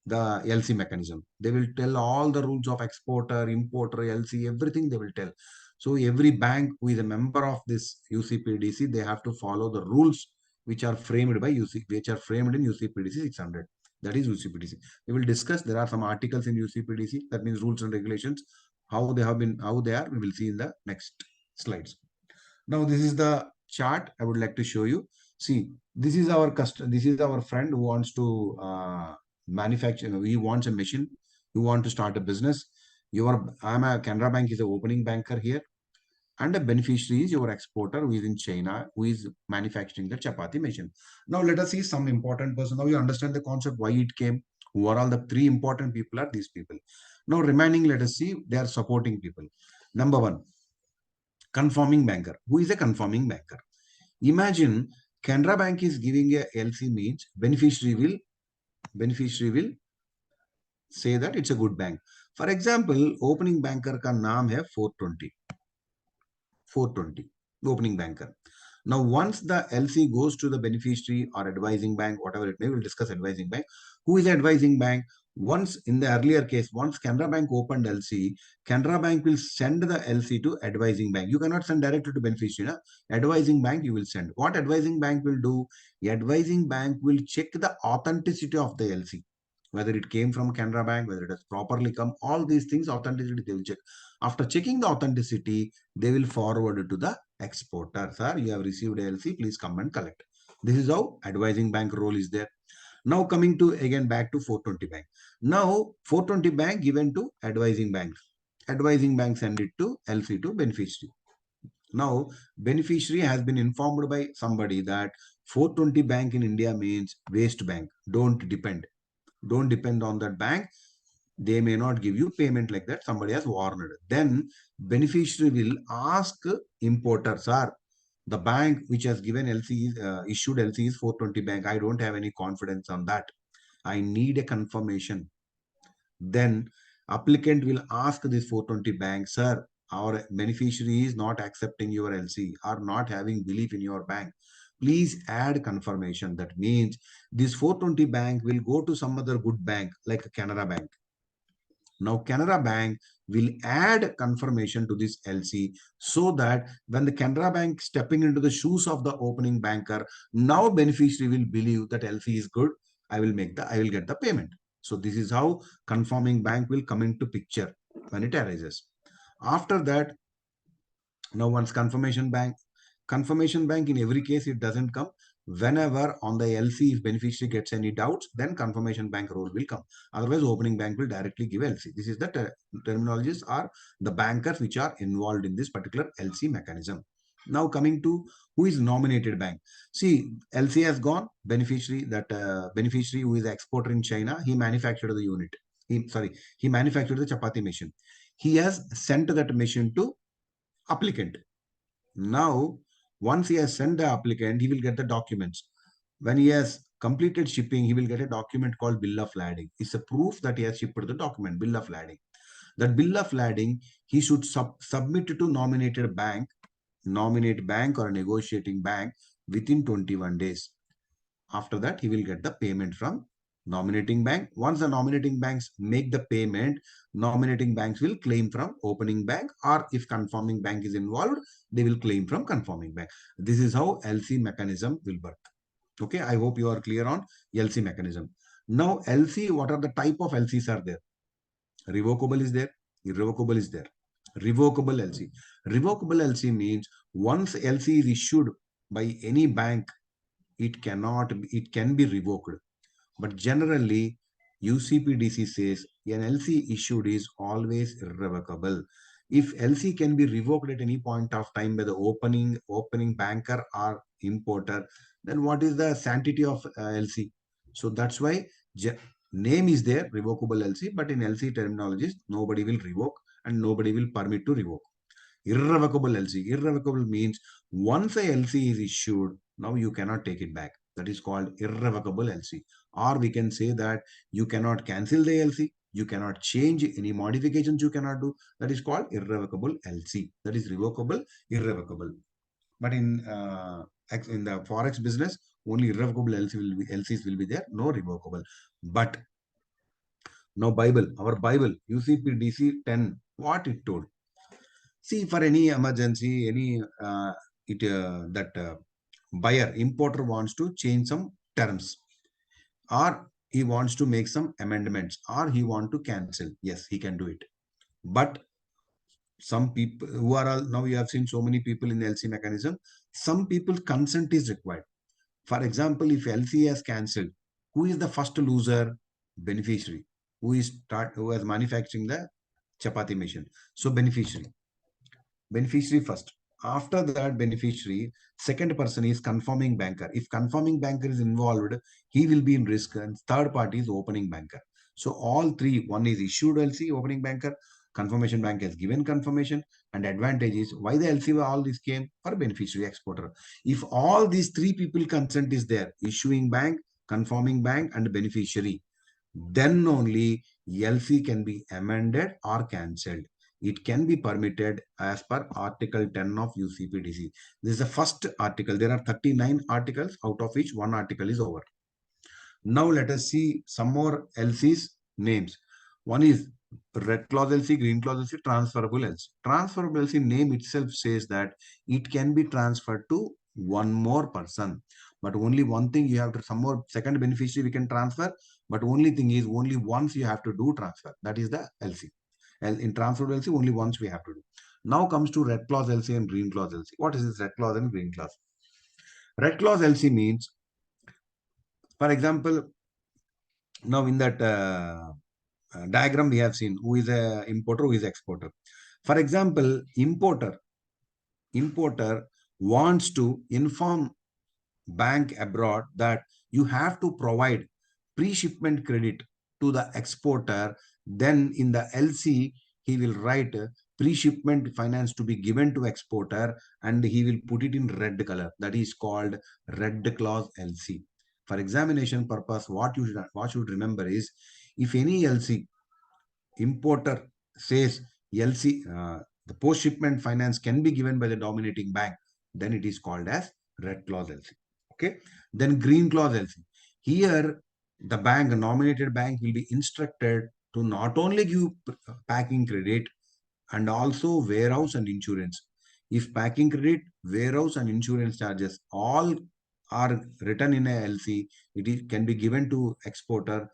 Speaker 2: the LC mechanism. They will tell all the rules of exporter, importer, LC, everything they will tell. So every bank who is a member of this UCPDC, they have to follow the rules which are framed by which are framed in UCPDC 600. That is UCPDC. We will discuss. There are some articles in UCPDC. That means rules and regulations. How they have been, how they are, we will see in the next slides. Now this is the chart I would like to show you. See, this is our customer. This is our friend who wants to manufacture. He wants a machine. You want to start a business. I'm a Canara Bank is an opening banker here, and a beneficiary is your exporter who is in China, who is manufacturing the chapati machine. Now let us see some important person. Now you understand the concept, why it came. Who are all the three important people are these people. Now remaining, let us see, they are supporting people. Number one, conforming banker. Who is a conforming banker? Imagine Canara Bank is giving a LC, means beneficiary will say that it's a good bank. For example, opening banker ka naam hai 420 opening banker. Now, once the LC goes to the beneficiary or advising bank, whatever it may, we'll discuss advising bank. Who is advising bank? Once in the earlier case, once Canara Bank opened LC, Canara Bank will send the LC to advising bank. You cannot send directly to beneficiary. Na? Advising bank you will send. What advising bank will do? Advising bank will check the authenticity of the LC. Whether it came from Canara Bank, whether it has properly come, all these things, authenticity they will check. After checking the authenticity, they will forward it to the exporter. Sir, you have received LC, please come and collect. This is how advising bank role is there. Now coming to again back to 420 bank. Now 420 bank given to advising bank. Advising bank send it to LC to beneficiary. Now beneficiary has been informed by somebody that 420 bank in India means waste bank. Don't depend on that bank. They may not give you payment like that. Somebody has warned. Then beneficiary will ask importer, sir, the bank which has given LC issued LC is 420 bank. I don't have any confidence on that. I need a confirmation. Then applicant will ask this 420 bank, sir, our beneficiary is not accepting your LC or not having belief in your bank. Please add confirmation. That means this 420 bank will go to some other good bank like Canara Bank. Now Canara Bank will add confirmation to this LC so that when the Canara Bank stepping into the shoes of the opening banker, now beneficiary will believe that LC is good. I will get the payment. So this is how conforming bank will come into picture when it arises. After that, now once confirmation bank in every case it doesn't come. Whenever on the LC, if beneficiary gets any doubts, then confirmation bank role will come. Otherwise, opening bank will directly give LC. This is the terminologies are the bankers which are involved in this particular LC mechanism. Now coming to who is nominated bank. See, LC has gone, beneficiary who is exporter in China, he manufactured the unit. He manufactured the chapati machine. He has sent that machine to applicant. Now, once he has sent the applicant, he will get the documents. When he has completed shipping, he will get a document called bill of lading. It's a proof that he has shipped the document, bill of lading. That bill of lading, he should submit to nominate bank or a negotiating bank within 21 days. After that, he will get the payment from nominating bank. Once the nominating banks make the payment, nominating banks will claim from opening bank, or if conforming bank is involved, they will claim from conforming bank. This is how LC mechanism will work. Okay, I hope you are clear on LC mechanism. Now LC, what are the type of LCs are there? Revocable is there, irrevocable is there. Revocable LC. Revocable LC means once LC is issued by any bank, it can be revoked. But generally, UCPDC says an LC issued is always irrevocable. If LC can be revoked at any point of time by the opening banker or importer, then what is the sanctity of LC? So that's why name is there, revocable LC, but in LC terminologies, nobody will revoke and nobody will permit to revoke. Irrevocable LC. Irrevocable means once a LC is issued, now you cannot take it back. That is called irrevocable LC. Or we can say that you cannot cancel the LC. You cannot change any modifications you cannot do. That is called irrevocable LC. That is revocable, irrevocable. But in the Forex business, only irrevocable LCs will be there, no revocable. But now our Bible, UCPDC 10, what it told? See, for any emergency, any buyer, importer wants to change some terms, or he wants to make some amendments, or he want to cancel. Yes, he can do it. But some people who are all, now you have seen so many people in the LC mechanism, some people's consent is required. For example, if LC has cancelled, who is the first loser? Beneficiary. Who is manufacturing the chapati machine? So beneficiary first. After that beneficiary, second person is confirming banker. If confirming banker is involved, he will be in risk, and third party is opening banker. So all three, one is issued LC, opening banker, confirmation bank has given confirmation, and advantage is why the LC all this came for beneficiary exporter. If all these three people consent is there, issuing bank, confirming bank, and beneficiary, then only LC can be amended or cancelled. It can be permitted as per Article 10 of UCPDC. This is the first article. There are 39 articles, out of which one article is over. Now let us see some more LC's names. One is red clause LC, green clause LC, transferable LC. Transferable LC name itself says that it can be transferred to one more person. But only one thing you have to, some more second beneficiary we can transfer. But only thing is only once you have to do transfer. That is the LC. And in transferable LC, only once we have to do. Now comes to red clause LC and green clause LC. What is this red clause and green clause? Red clause LC means, for example, now in that diagram we have seen who is a importer, who is exporter. For example, importer wants to inform bank abroad that you have to provide pre-shipment credit to the exporter. Then in the LC, he will write pre-shipment finance to be given to exporter, and he will put it in red color. That is called red clause LC. For examination purpose, what you should remember is, if any LC importer says LC, the post-shipment finance can be given by the dominating bank, then it is called as red clause LC. Okay. Then green clause LC. Here, the bank, nominated bank, will be instructed to not only give packing credit and also warehouse and insurance. If packing credit, warehouse and insurance charges all are written in a LC, can be given to exporter.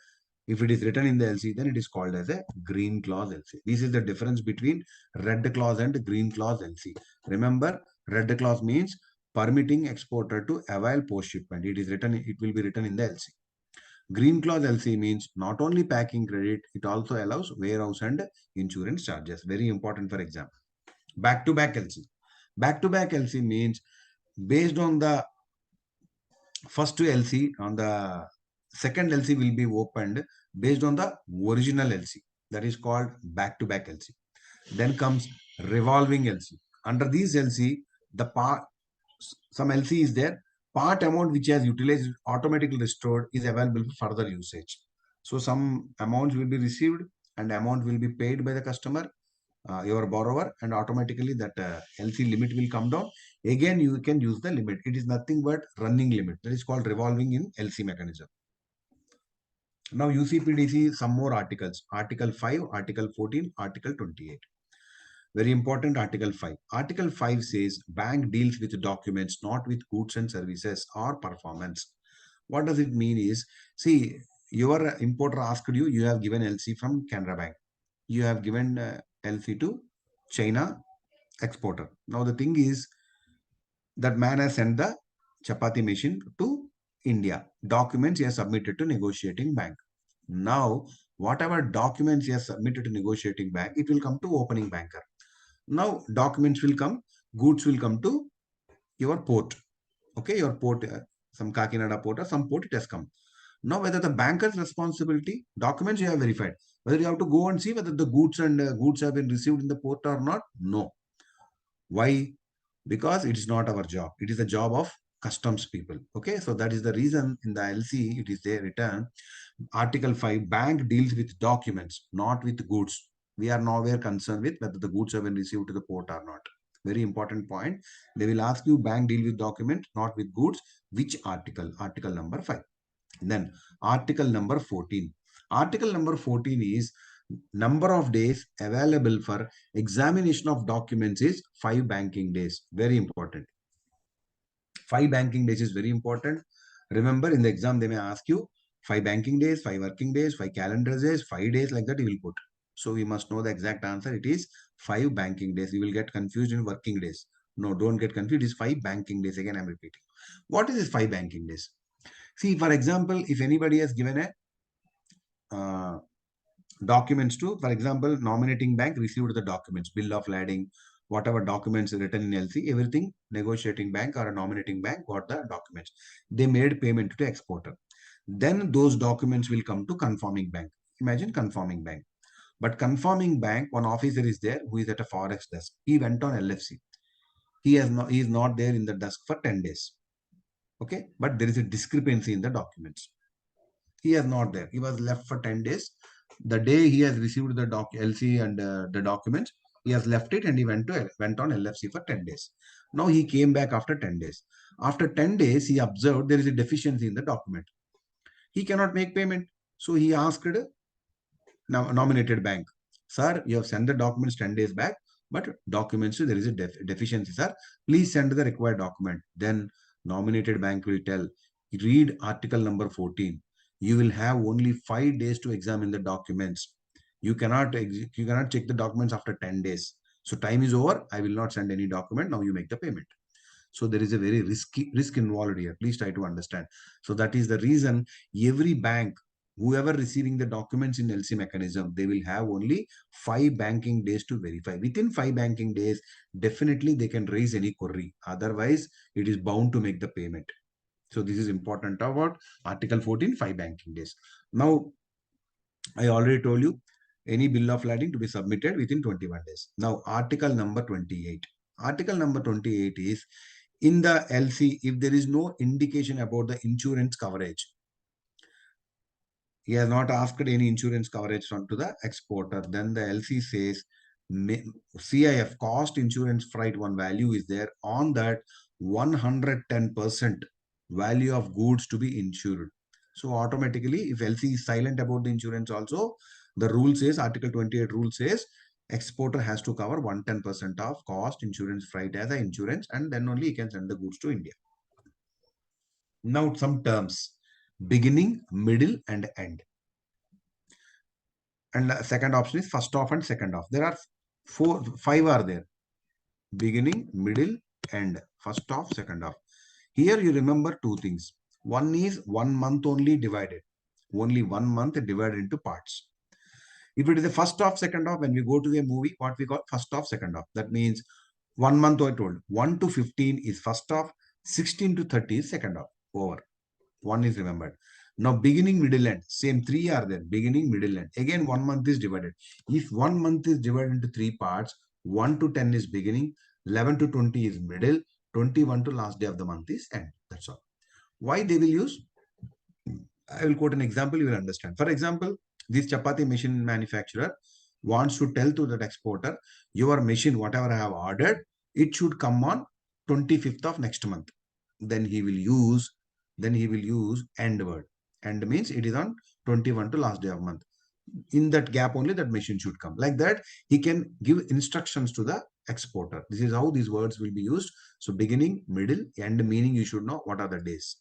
Speaker 2: If it is written in the LC, then it is called as a green clause LC. This is the difference between red clause and green clause LC. Remember, red clause means permitting exporter to avail post shipment. It will be written in the LC. Green clause LC means not only packing credit, it also allows warehouse and insurance charges. Very important for exam. Back-to-back LC. Back-to-back LC means based on the first LC, on the second LC will be opened based on the original LC. That is called back-to-back LC. Then comes revolving LC. Under these LC, some LC is there. Part amount which has utilized automatically restored is available for further usage. So some amounts will be received and amount will be paid by the customer, your borrower, and automatically that LC limit will come down. Again, you can use the limit. It is nothing but running limit. That is called revolving in LC mechanism. Now UCPDC, some more articles. Article 5, Article 14, Article 28. Very important, Article 5. Article 5 says bank deals with documents, not with goods and services or performance. What does it mean is, see, your importer asked you, you have given LC from Canara Bank. You have given LC to China exporter. Now the thing is, that man has sent the chapati machine to India. Documents he has submitted to negotiating bank. Now, whatever documents he has submitted to negotiating bank, it will come to opening banker. Now, documents will come, goods will come to your port. Okay, your port, some Kakinada port or some port it has come. Now, whether the banker's responsibility, documents you have verified, whether you have to go and see whether the goods and goods have been received in the port or not, no. Why? Because it is not our job. It is the job of customs people. Okay, so that is the reason in the LC it is there written. Article 5, bank deals with documents, not with goods. We are nowhere concerned with whether the goods have been received to the port or not. Very important point. They will ask you, bank deal with document, not with goods. Which article? Article number 5. Then article number 14. Article number 14 is number of days available for examination of documents is 5 banking days. Very important. 5 banking days is very important. Remember, in the exam, they may ask you 5 banking days, 5 working days, 5 calendar days, 5 days, like that you will put. So we must know the exact answer. It is 5 banking days. You will get confused in working days. No, don't get confused. It is 5 banking days. Again, I'm repeating. What is this 5 banking days? See, for example, if anybody has given a documents to, for example, nominating bank received the documents, bill of lading, whatever documents written in LC, everything, negotiating bank or a nominating bank got the documents. They made payment to exporter. Then those documents will come to conforming bank. Imagine conforming bank. But conforming bank, one officer is there who is at a Forex desk. He went on LFC. He is not there in the desk for 10 days. Okay, but there is a discrepancy in the documents. He is not there. He was left for 10 days. The day he has received the LC and the documents, he has left it and he went on LFC for 10 days. Now he came back after 10 days. After 10 days, he observed there is a deficiency in the document. He cannot make payment. So he asked nominated bank, sir, you have sent the documents 10 days back, but documents, there is a deficiency, sir. Please send the required document. Then nominated bank will tell, read article number 14. You will have only 5 days to examine the documents. You cannot check the documents after 10 days. So time is over. I will not send any document. Now you make the payment. So there is a very risk involved here. Please try to understand. So that is the reason every bank, whoever receiving the documents in LC mechanism, they will have only 5 banking days to verify. Within 5 banking days, definitely they can raise any query. Otherwise, it is bound to make the payment. So this is important about Article 14, 5 banking days. Now, I already told you, any bill of lading to be submitted within 21 days. Now, Article number 28. Article number 28 is, in the LC, if there is no indication about the insurance coverage, he has not asked any insurance coverage from to the exporter, then the LC says, CIF, cost insurance freight, one value is there, on that 110% value of goods to be insured. So automatically, if LC is silent about the insurance also, the rule says, Article 28 rule says, exporter has to cover 110% of cost insurance freight as an insurance, and then only he can send the goods to India. Now some terms: beginning, middle, and end. And the second option is first off and second off. There are 5 are there: beginning, middle, end, first off, second off. Here you remember 2 things. One is 1 month only divided. Only 1 month divided into parts. If it is the first off, second off, when we go to a movie, what we call first off, second off. That means 1 month I told. 1 to 15 is first off. 16 to 30 is second off. Over. 1 is remembered. Now beginning, middle, end. Same 3 are there. Beginning, middle, end. Again 1 month is divided. If 1 month is divided into 3 parts, 1 to 10 is beginning, 11 to 20 is middle, 21 to last day of the month is end. That's all. Why they will use? I will quote an example, you will understand. For example, this chapati machine manufacturer wants to tell to that exporter, your machine, whatever I have ordered, it should come on 25th of next month. Then he will use end word. End means it is on 21 to last day of month. In that gap only that machine should come. Like that, he can give instructions to the exporter. This is how these words will be used. So beginning, middle, end, meaning you should know what are the days.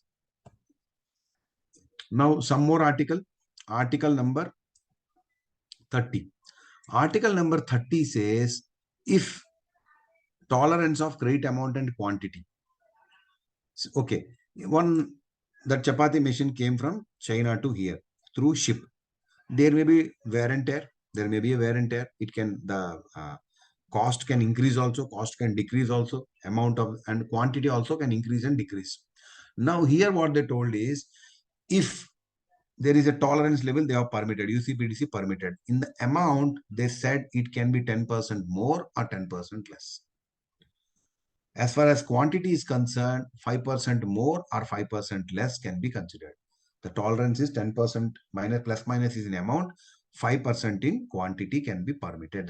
Speaker 2: Now some more article. article number 30. Article number 30 says if tolerance of credit amount and quantity. Okay, that chapati machine came from China to here through ship. There may be wear and tear. There may be a wear and tear. It can cost can increase also, cost can decrease also, amount of and quantity also can increase and decrease. Now here what they told is if there is a tolerance level they have permitted, UCPDC permitted. In the amount they said it can be 10% more or 10% less. As far as quantity is concerned, 5% more or 5% less can be considered. The tolerance is 10% minus plus minus is in amount, 5% in quantity can be permitted.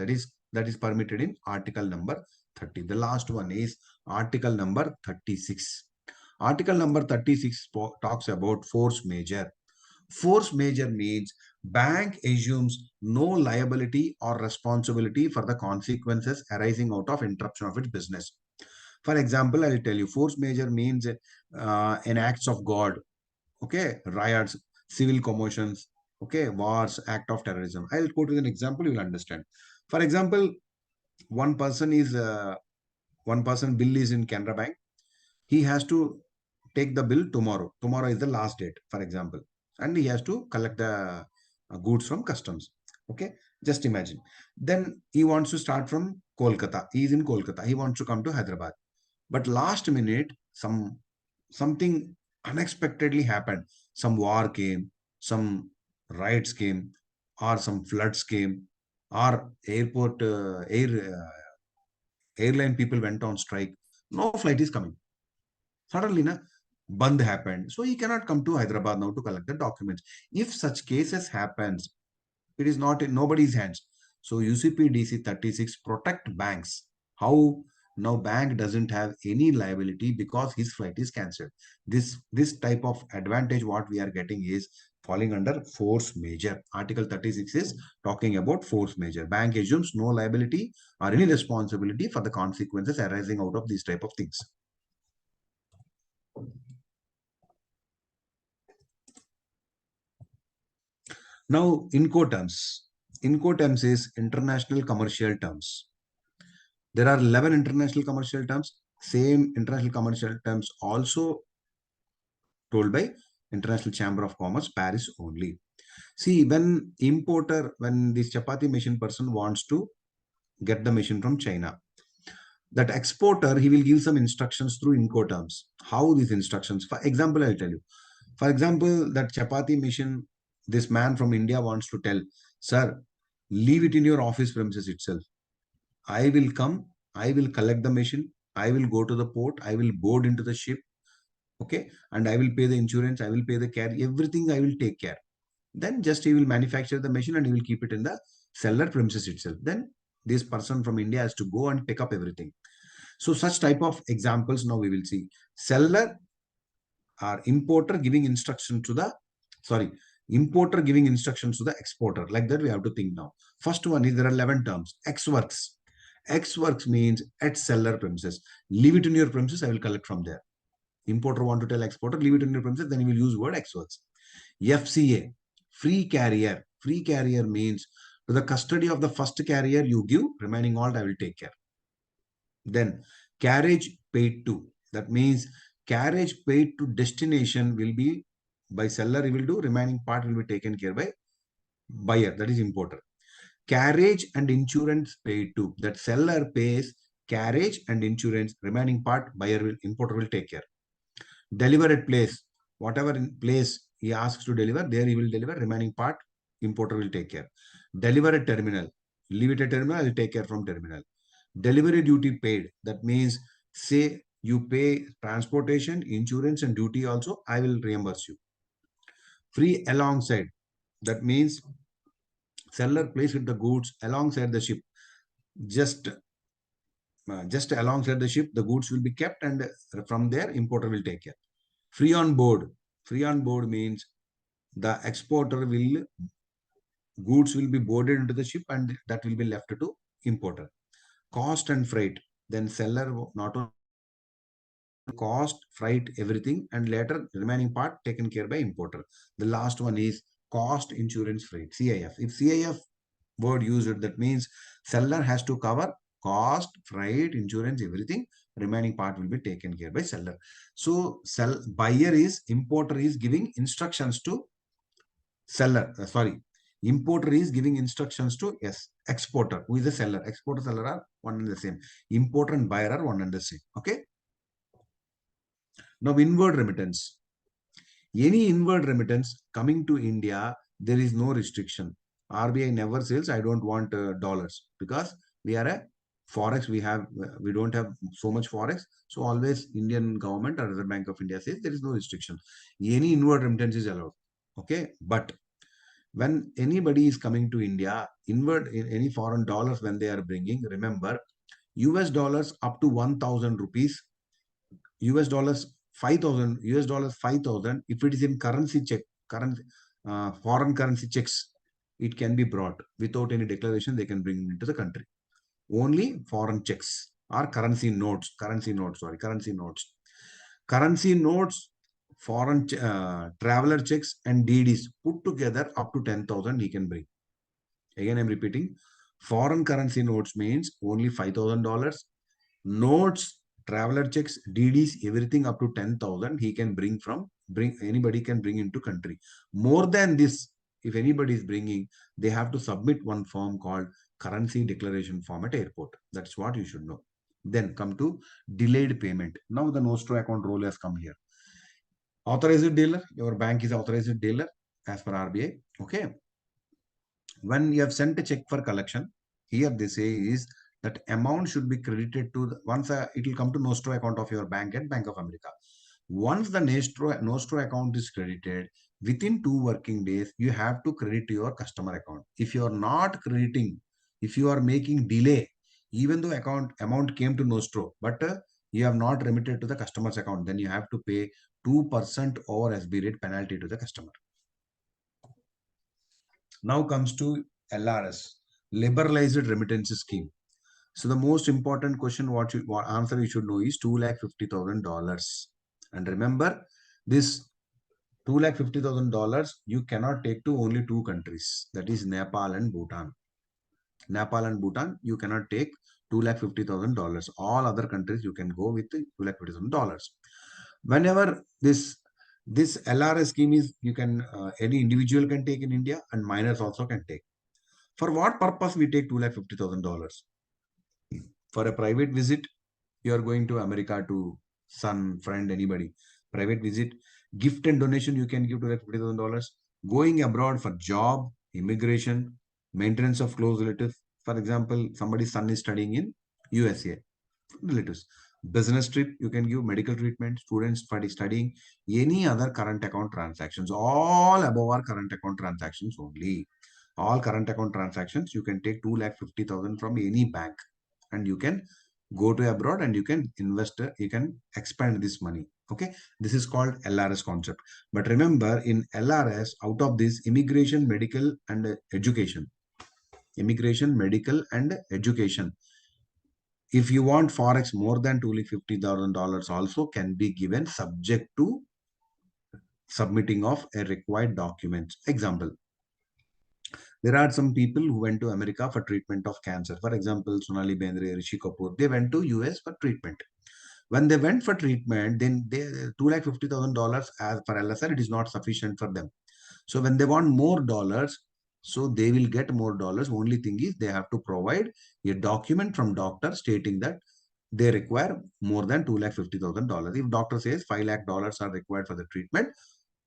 Speaker 2: That is permitted in article number 30. The last one is article number 36. Article number 36 talks about force majeure. Force majeure means bank assumes no liability or responsibility for the consequences arising out of interruption of its business. For example, I'll tell you, force majeure means an acts of God, okay, riots, civil commotions, okay, wars, act of terrorism. I'll quote with an example, you will understand. For example, one person bill is in Canara Bank. He has to take the bill tomorrow. Tomorrow is the last date, for example, and he has to collect the goods from customs. Okay, just imagine. Then he wants to start from Kolkata. He is in Kolkata. He wants to come to Hyderabad. But last minute, something unexpectedly happened. Some war came, some riots came, or some floods came, or airline people went on strike. No flight is coming. Suddenly, band happened. So he cannot come to Hyderabad now to collect the documents. If such cases happens, it is not in nobody's hands. So UCPDC 36 protect banks. How? Now bank doesn't have any liability because his flight is cancelled. This type of advantage what we are getting is falling under force majeure. Article 36 is talking about force majeure. Bank assumes no liability or any responsibility for the consequences arising out of these type of things. Now, Incoterms. Incoterms is international commercial terms. There are 11 international commercial terms. Same international commercial terms also told by International Chamber of Commerce, Paris only. See, when this chapati machine person wants to get the machine from China, that exporter, he will give some instructions through Incoterms. How these instructions? For example, I'll tell you. For example, that chapati machine, this man from India wants to tell, sir, leave it in your office premises itself. I will come, I will collect the machine, I will go to the port, I will board into the ship, okay, and I will pay the insurance, I will pay the carry, everything I will take care. Then just he will manufacture the machine and he will keep it in the seller premises itself. Then this person from India has to go and pick up everything. So such type of examples now we will see. Seller or importer giving instruction to the, importer giving instructions to the exporter. Like that we have to think now. First one is there are 11 terms. Ex works. Ex works means at seller premises. Leave it in your premises, I will collect from there. Importer want to tell exporter, leave it in your premises, then he will use word ex works. FCA, free carrier. Free carrier means to the custody of the first carrier you give, remaining all I will take care. Then carriage paid to. That means carriage paid to destination will be by seller, he will do, remaining part will be taken care by buyer, that is importer. Carriage and insurance paid to. That seller pays carriage and insurance, remaining part importer will take care. Deliver at place. Whatever in place he asks to deliver, there he will deliver, remaining part importer will take care. Deliver at terminal. Leave it at terminal, I will take care from terminal. Delivery duty paid. That means say you pay transportation, insurance and duty also, I will reimburse you. Free alongside. That means seller placed the goods alongside the ship. Just alongside the ship, the goods will be kept and from there importer will take care. Free on board. Free on board means the exporter goods will be boarded into the ship and that will be left to importer. Cost and freight. Then seller not only cost, freight, everything, and later remaining part taken care by importer. The last one is cost insurance freight, CIF. If CIF word used, that means seller has to cover cost, freight, insurance, everything. Remaining part will be taken care by seller. So importer is giving instructions to seller. Importer is giving instructions to exporter, who is the seller. Exporter, seller are one and the same. Importer and buyer are one and the same. Okay. Now inward remittance. Any inward remittance coming to India, there is no restriction. RBI never says, I don't want dollars, because we are a Forex. We don't have so much Forex. So always Indian government or Reserve Bank of India says there is no restriction. Any inward remittance is allowed. Okay. But when anybody is coming to India, inward in any foreign dollars, when they are bringing, remember, US dollars up to 1,000 rupees, US dollars 5,000, US dollars 5,000. If it is in currency check, foreign currency checks, it can be brought without any declaration. They can bring into the country. Only foreign checks or currency notes, foreign traveler checks and DDs put together up to 10,000 he can bring. Again, I'm repeating, foreign currency notes means only $5,000. Notes, traveler checks, DDs, everything up to 10,000 he can anybody can bring into country. More than this, if anybody is bringing, they have to submit one form called currency declaration form at airport. That's what you should know. Then come to delayed payment. Now the Nostro account role has come here. Authorized dealer, your bank is authorized dealer as per RBI. Okay. When you have sent a check for collection, here they say is that amount should be credited to it will come to Nostro account of your bank at Bank of America. Once the Nostro account is credited, within 2 working days, you have to credit to your customer account. If you are not crediting, if you are making delay, even though amount came to Nostro, but you have not remitted to the customer's account, then you have to pay 2% over SB rate penalty to the customer. Now comes to LRS, liberalized remittance scheme. So the most important question, what answer you should know is $250,000. And remember, this $250,000 you cannot take to only 2 countries, that is Nepal and Bhutan. Nepal and Bhutan, you cannot take $250,000. All other countries you can go with $250,000. Whenever this LRS scheme is, you can any individual can take in India, and minors also can take. For what purpose we take $250,000? For a private visit, you are going to America to son, friend, anybody. Private visit, gift and donation, you can give to like $50,000. Going abroad for job, immigration, maintenance of close relatives. For example, somebody's son is studying in USA, relatives. Business trip, you can give medical treatment, students studying, any other current account transactions. All above are current account transactions only. All current account transactions, you can take 250,000 from any bank, and you can go to abroad and you can invest, you can expand this money. Okay, this is called LRS concept. But remember, in LRS, out of this, immigration, medical and education, if you want Forex, more than $250,000 also can be given, subject to submitting of a required documents. Example, there are some people who went to America for treatment of cancer. For example, Sonali Bendre, Rishi Kapoor, they went to US for treatment. When they went for treatment, then they $250,000 as per LSR, it is not sufficient for them. So when they want more dollars, so they will get more dollars. Only thing is they have to provide a document from doctor stating that they require more than $250,000. If doctor says $5 lakh are required for the treatment,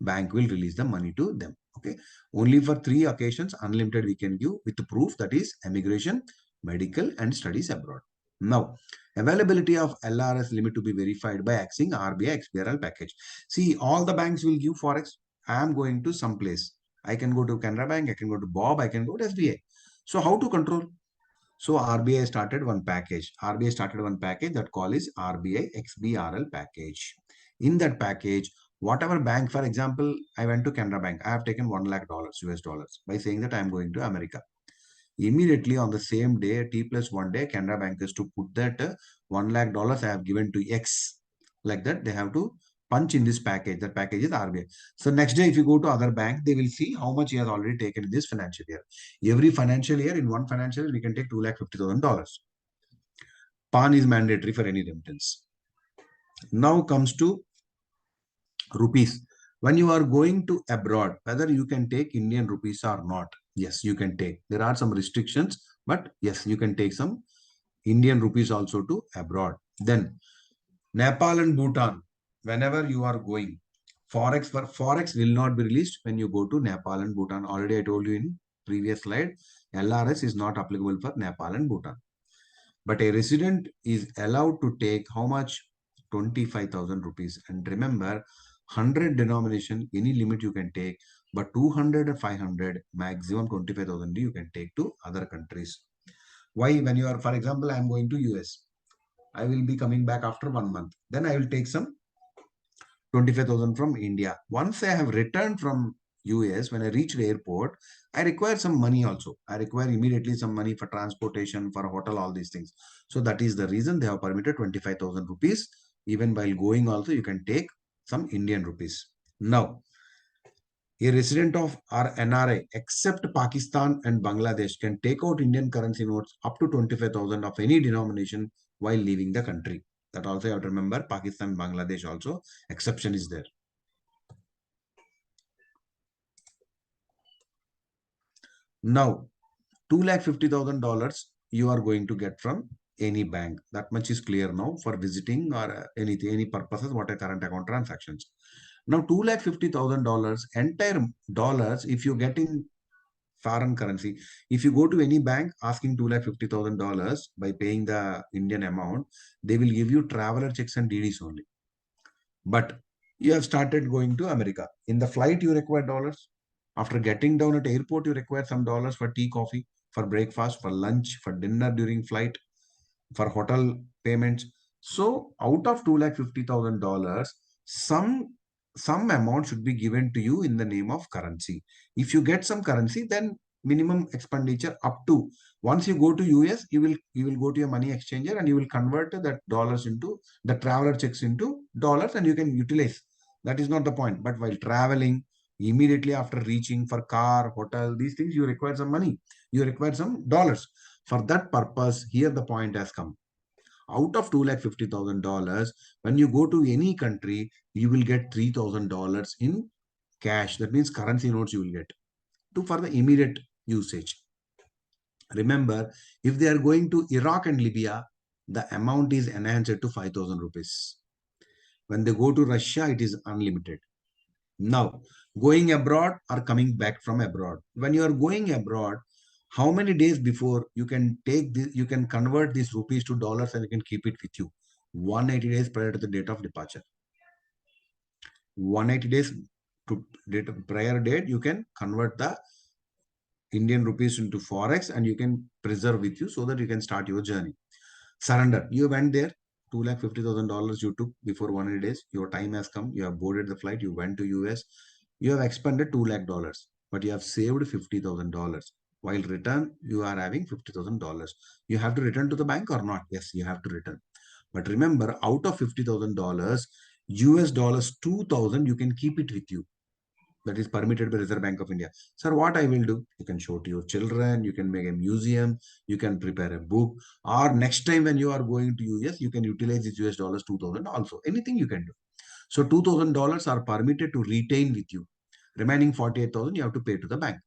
Speaker 2: bank will release the money to them. Okay, only for 3 occasions unlimited we can give with the proof, that is immigration, medical and studies abroad. Now, availability of LRS limit to be verified by accessing RBI XBRL package. See, all the banks will give Forex. I am going to some place. I can go to Canara Bank, I can go to Bob, I can go to SBI. So how to control? So RBI started one package. That call is RBI XBRL package. In that package, whatever bank, for example, I went to Canara Bank. I have taken $1 lakh US dollars by saying that I am going to America. Immediately on the same day, T+1 day, Canara Bank is to put that $1 lakh I have given to X. Like that, they have to punch in this package. That package is RBI. So next day, if you go to other bank, they will see how much he has already taken in this financial year. Every financial year, in one financial year, we can take $250,000. PAN is mandatory for any remittance. Now comes to rupees. When you are going to abroad, whether you can take Indian rupees or not, yes, you can take. There are some restrictions, but yes, you can take some Indian rupees also to abroad. Then Nepal and Bhutan, whenever you are going, Forex will not be released when you go to Nepal and Bhutan. Already I told you in previous slide, LRS is not applicable for Nepal and Bhutan. But a resident is allowed to take how much? 25,000 rupees. And remember, 100 denomination, any limit you can take, but 200 and 500, maximum 25,000 you can take to other countries. Why? When you are, for example, I am going to US. I will be coming back after 1 month. Then I will take some 25,000 from India. Once I have returned from US, when I reach the airport, I require some money also. I require immediately some money for transportation, for hotel, all these things. So that is the reason they have permitted 25,000 rupees. Even while going also, you can take some Indian rupees. Now, a resident of or NRI except Pakistan and Bangladesh can take out Indian currency notes up to 25,000 of any denomination while leaving the country. That also you have to remember, Pakistan, Bangladesh also, exception is there. Now, $250,000 you are going to get from any bank. That much is clear now for visiting or anything, any purposes, what are current account transactions. Now, $250,000 entire dollars, if you get in foreign currency, if you go to any bank asking $250,000 by paying the Indian amount, they will give you traveler checks and DDs only. But you have started going to America. In the flight, you require dollars. After getting down at airport, you require some dollars for tea, coffee, for breakfast, for lunch, for dinner during flight, for hotel payments. So out of $250,000, some amount should be given to you in the name of currency. If you get some currency, then minimum expenditure up to, once you go to US, you will go to your money exchanger and you will convert that dollars into the traveler checks into dollars and you can utilize. That is not the point. But while traveling, immediately after reaching, for car, hotel, these things, you require some money. You require some dollars. For that purpose, here the point has come. Out of $250,000, when you go to any country, you will get $3,000 in cash. That means currency notes you will get for the immediate usage. Remember, if they are going to Iraq and Libya, the amount is enhanced to 5,000 rupees. When they go to Russia, it is unlimited. Now, going abroad or coming back from abroad. When you are going abroad, how many days before you can take this, you can convert these rupees to dollars and you can keep it with you? 180 days prior to the date of departure. 180 days to prior date, you can convert the Indian rupees into Forex and you can preserve with you so that you can start your journey. Surrender. You went there, $250,000 you took before 180 days. Your time has come. You have boarded the flight. You went to US. You have expended $2 lakh, but you have saved $50,000. While return, you are having $50,000. You have to return to the bank or not? Yes, you have to return. But remember, out of $50,000, US dollars 2,000, you can keep it with you. That is permitted by Reserve Bank of India. Sir, what I will do? You can show to your children, you can make a museum, you can prepare a book, or next time when you are going to US, you can utilize this US dollars 2,000 also. Anything you can do. So $2,000 are permitted to retain with you. Remaining 48,000 you have to pay to the bank.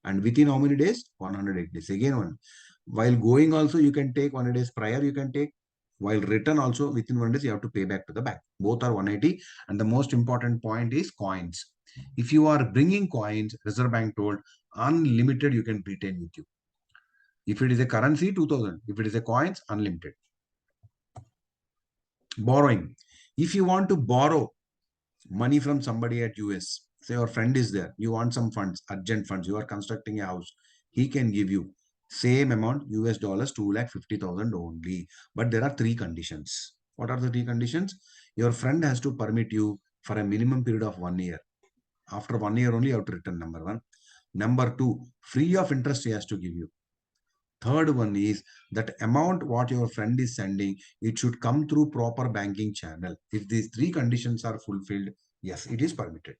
Speaker 2: And within how many days? 108 days. Again one. While going also, you can take 100 days prior, you can take. While return also, within 1 day, you have to pay back to the bank. Both are 180. And the most important point is coins. If you are bringing coins, Reserve Bank told, unlimited you can retain with you. If it is a currency, 2,000. If it is a coins, unlimited. Borrowing. If you want to borrow money from somebody at US, say your friend is there, you want some funds, urgent funds, you are constructing a house, he can give you same amount, US dollars 250,000 only. But there are 3 conditions. What are the 3 conditions? Your friend has to permit you for a minimum period of 1 year. After 1 year only, you have to return, number 1. Number 2, free of interest he has to give you. Third one is that amount what your friend is sending, it should come through proper banking channel. If these three conditions are fulfilled, yes, it is permitted.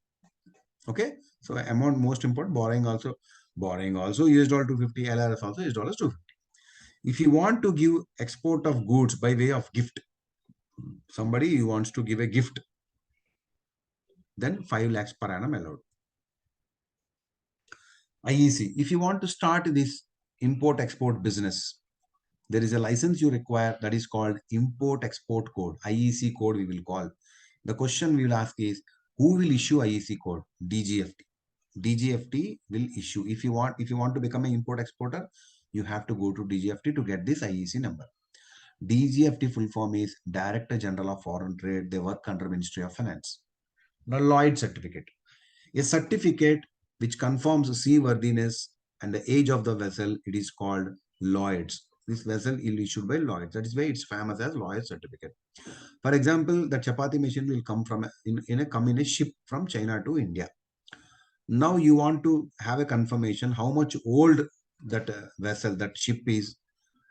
Speaker 2: Okay. So amount most important, borrowing also US dollar 250, LRS also US dollars 250. If you want to give export of goods by way of gift, somebody wants to give a gift, then 5 lakhs per annum allowed. IEC, if you want to start this import export business, there is a license you require that is called import export code, IEC code we will call. The question we will ask is, who will issue IEC code? DGFT. DGFT will issue. If you want to become an import exporter, you have to go to DGFT to get this IEC number. DGFT full form is Director General of Foreign Trade. They work under Ministry of Finance. Now, Lloyd certificate. A certificate which confirms seaworthiness and the age of the vessel, it is called Lloyd's. This vessel is issued by Lloyd's. That is why it's famous as Lloyd's certificate. For example, the chapati machine will come from come in a ship from China to India. Now you want to have a confirmation how much old that vessel, that ship is,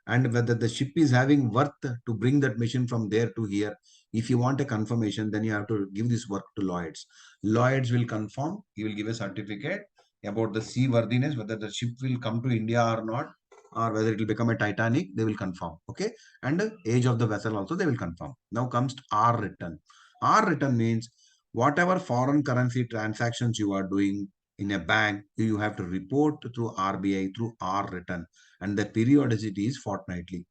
Speaker 2: and whether the ship is having worth to bring that machine from there to here. If you want a confirmation, then you have to give this work to Lloyd's. Lloyd's will confirm. He will give a certificate about the seaworthiness, whether the ship will come to India or not, or whether it will become a Titanic. They will confirm. Okay, and the age of the vessel also they will confirm. Now comes R return. R return means whatever foreign currency transactions you are doing in a bank, you have to report through RBI through R return, and the periodicity is fortnightly.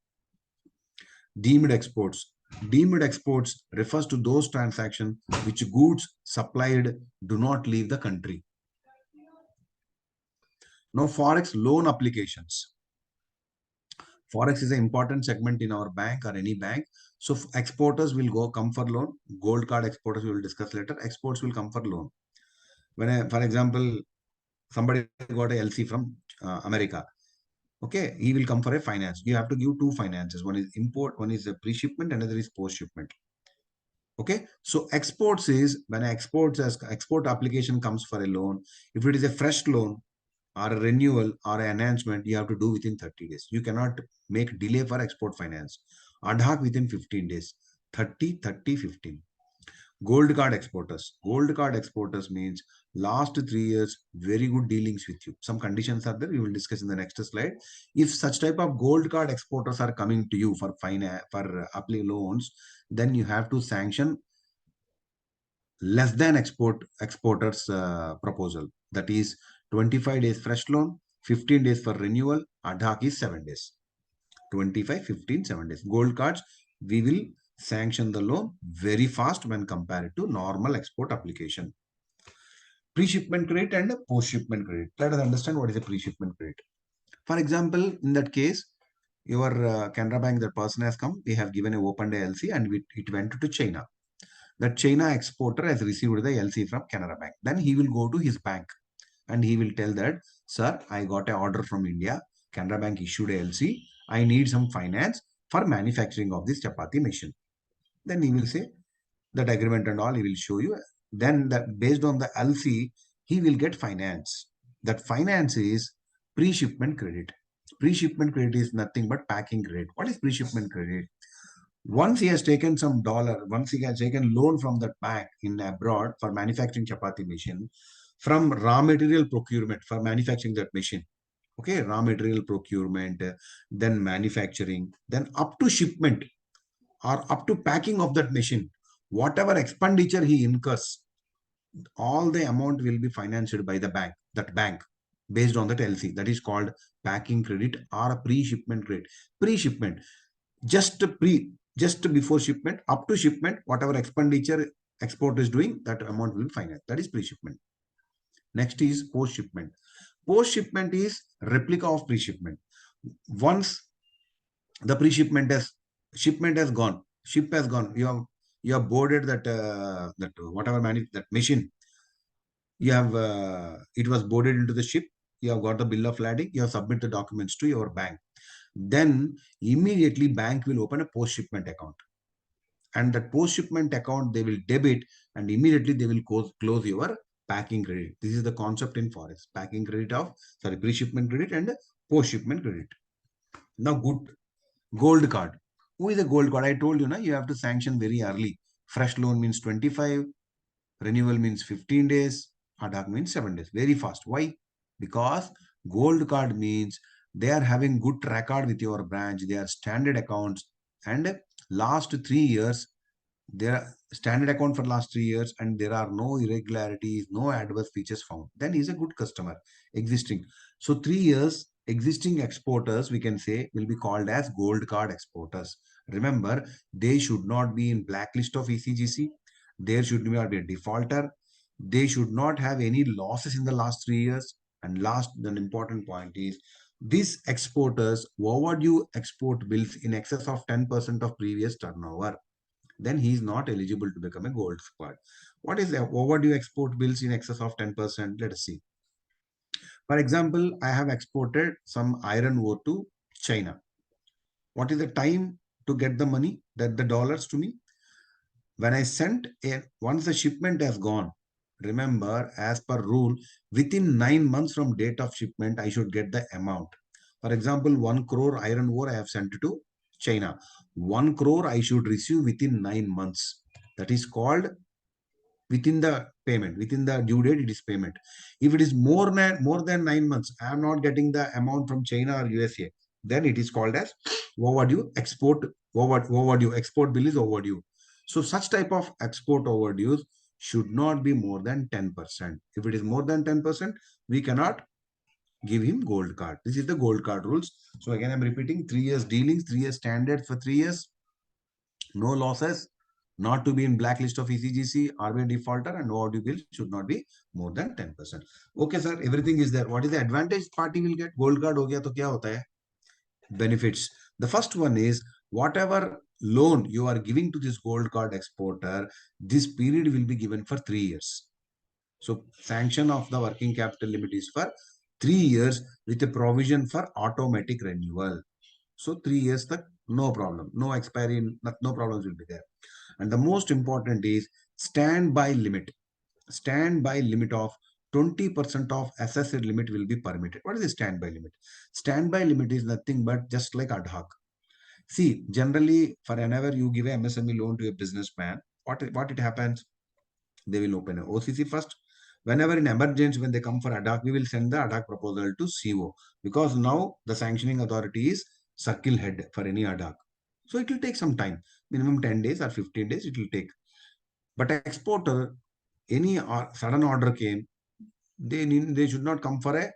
Speaker 2: Deemed exports. Deemed exports refers to those transactions which goods supplied do not leave the country. Now, Forex loan applications. Forex is an important segment in our bank or any bank. So exporters will come for loan. Gold card exporters we will discuss later. Exports will come for loan. When, for example, somebody got a LC from America. Okay, he will come for a finance. You have to give two finances. One is import, one is a pre-shipment, another is post-shipment. Okay, so exports is when export application comes for a loan. If it is a fresh loan or a renewal or an enhancement, you have to do within 30 days. You cannot make delay for export finance. Ad hoc within 15 days. 30, 30, 15. Gold card exporters. Gold card exporters means last 3 years, very good dealings with you. Some conditions are there. We will discuss in the next slide. If such type of gold card exporters are coming to you for apply loans, then you have to sanction less than exporters proposal. That is 25 days fresh loan, 15 days for renewal. Ad hoc is 7 days. 25, 15, 7 days. Gold cards, we will sanction the loan very fast when compared to normal export application. Pre-shipment credit and post-shipment credit. Let us understand what is a pre-shipment credit. For example, in that case, your Canara Bank, that person has come, we have given a open day LC and it went to China. That China exporter has received the LC from Canara Bank. Then he will go to his bank and he will tell that, sir, I got an order from India. Canara Bank issued a LC. I need some finance for manufacturing of this chapati machine. Then he will say that agreement and all, he will show you. Then that based on the LC, he will get finance. That finance is pre-shipment credit. Pre-shipment credit is nothing but packing credit. What is pre-shipment credit? Once he has taken some dollar, once he has taken loan from that bank in abroad for manufacturing chapati machine, from raw material procurement for manufacturing that machine, okay, raw material procurement, then manufacturing, then up to shipment or up to packing of that machine, whatever expenditure he incurs, all the amount will be financed by the bank, that bank, based on that LC. That is called packing credit or a pre-shipment credit. Pre-shipment, just before shipment, up to shipment, whatever expenditure export is doing, that amount will be financed. That is pre-shipment. Next is post-shipment. Post-shipment is replica of pre-shipment. Once the pre-shipment shipment has gone, ship has gone, you have boarded that that machine. You have it was boarded into the ship. You have got the bill of lading. You have submitted the documents to your bank. Then immediately bank will open a post-shipment account. And that post-shipment account, they will debit and immediately they will close your packing credit. This is the concept in Forex. Packing credit pre-shipment credit and post-shipment credit. Now, good gold card. Who is a gold card? I told you, you have to sanction very early. Fresh loan means 25, renewal means 15 days, ad hoc means 7 days. Very fast. Why? Because gold card means they are having good record with your branch. They are standard accounts, and last 3 years, their standard account for last 3 years, and there are no irregularities, no adverse features found, then he's a good customer. Existing. So 3 years existing exporters, we can say, will be called as gold card exporters. Remember, they should not be in blacklist of ECGC. There should not be a defaulter. They should not have any losses in the last 3 years. And last, the important point is, these exporters overdue export bills in excess of 10% of previous turnover, then he is not eligible to become a gold card. What is the overdue export bills in excess of 10%? Let us see. For example, I have exported some iron ore to China. What is the time to get the money, that the dollars to me? When I sent once the shipment has gone, remember, as per rule, within 9 months from date of shipment, I should get the amount. For example, 1 crore iron ore I have sent to China. 1 crore I should receive within 9 months. That is called within the payment, within the due date, it is payment. If it is more than 9 months, I am not getting the amount from China or USA, then it is called as overdue export. Overdue export bill is overdue. So such type of export overdues should not be more than 10%. If it is more than 10%, we cannot give him gold card. This is the gold card rules. So again, I'm repeating: 3 years dealings, 3 years standard for 3 years, no losses, not to be in blacklist of ECGC, RBI defaulter, and no overdue bill should not be more than 10%. Okay, sir, everything is there. What is the advantage party will get? Gold card ho gaya to kya hota hai? Benefits. The first one is, whatever loan you are giving to this gold card exporter, this period will be given for 3 years. So sanction of the working capital limit is for 3 years with a provision for automatic renewal. So 3 years, no problem, no expiry, no problems will be there. And the most important is standby limit. Standby limit of 20% of assessed limit will be permitted. What is the standby limit? Standby limit is nothing but just like ad hoc. See, generally, for whenever you give a MSME loan to a businessman, what it happens? They will open an OCC first. Whenever in emergency, when they come for ad hoc, we will send the ad hoc proposal to CO, because now the sanctioning authority is circle head for any ad hoc. So it will take some time, minimum 10 days or 15 days it will take. But exporter, any sudden order came, they should not come for a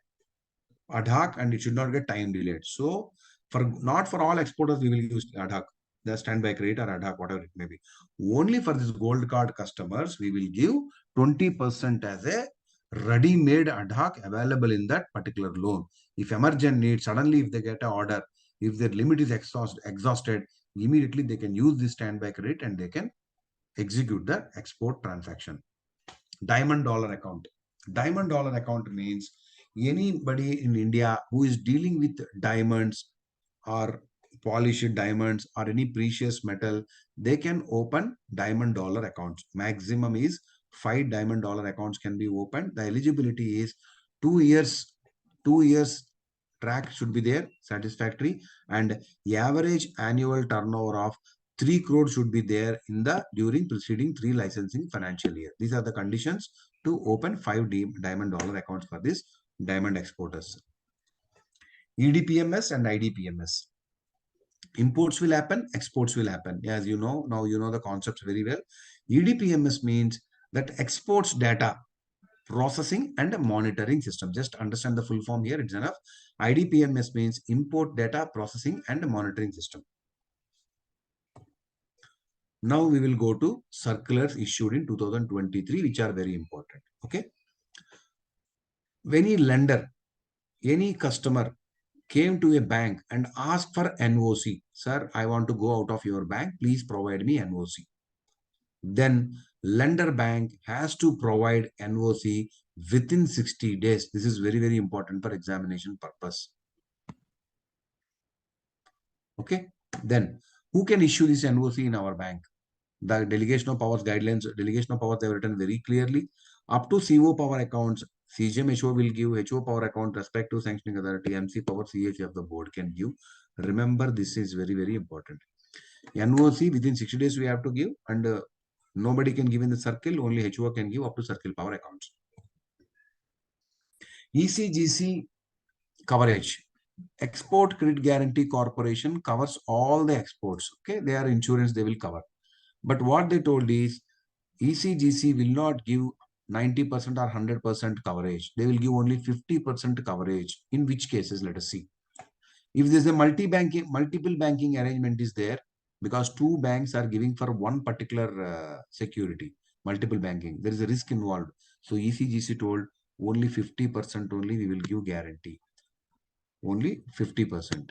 Speaker 2: ad hoc, and it should not get time delayed. So not for all exporters we will use ad hoc, the standby credit or ad hoc, whatever it may be. Only for this gold card customers we will give 20% as a ready-made ad hoc available in that particular loan. If emergent need, suddenly if they get an order, if their limit is exhausted, immediately they can use this standby credit and they can execute the export transaction. Diamond dollar account. Diamond dollar account means anybody in India who is dealing with diamonds or polished diamonds or any precious metal, they can open diamond dollar accounts. Maximum is 5 diamond dollar accounts can be opened. The eligibility is 2 years. 2 years track should be there, satisfactory, and the average annual turnover of 3 crore should be there in the during preceding 3 licensing financial year. These are the conditions to open 5 diamond dollar accounts for this diamond exporters. EDPMS and IDPMS. Imports will happen, exports will happen. As you know, now you know the concepts very well. EDPMS means that exports data processing and monitoring system. Just understand the full form here, it's enough. IDPMS means import data processing and monitoring system. Now we will go to circulars issued in 2023, which are very important. Okay. Any lender, any customer came to a bank and asked for NOC. Sir, I want to go out of your bank. Please provide me NOC. Then lender bank has to provide NOC within 60 days. This is very, very important for examination purpose. Okay. Then who can issue this NOC in our bank? The delegation of powers guidelines, delegation of powers, they have written very clearly. Up to CO power accounts, CGM HO will give HO power account respect to sanctioning authority, MC power CH of the board can give Remember, this is very, very important. NOC within 60 days we have to give, and nobody can give in the circle, only HO can give up to circle power accounts. ECGC coverage. Export Credit Guarantee Corporation covers all the exports. Okay, they are insurance, they will cover. But what they told is ECGC will not give 90% or 100% coverage. They will give only 50% coverage. In which cases, let us see. If there's a multiple banking arrangement is there, because two banks are giving for one particular security, multiple banking, there is a risk involved. So ECGC told only 50% only we will give guarantee. Only 50%.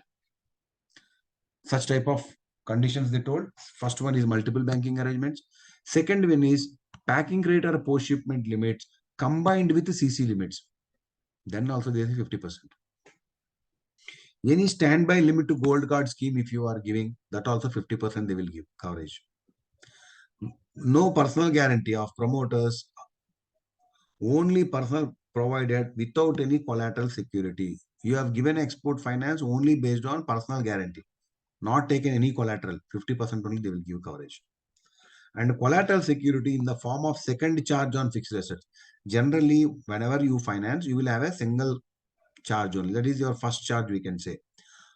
Speaker 2: Such type of conditions they told. First one is multiple banking arrangements. Second one is packing rate or post shipment limits combined with the CC limits. Then also there is 50%. Any standby limit to gold card scheme if you are giving, that also 50% they will give coverage. No personal guarantee of promoters, only personal provided without any collateral security. You have given export finance only based on personal guarantee, not taken any collateral. 50% only they will give coverage. And collateral security in the form of second charge on fixed assets. Generally, whenever you finance, you will have a single charge only. That is your first charge, we can say.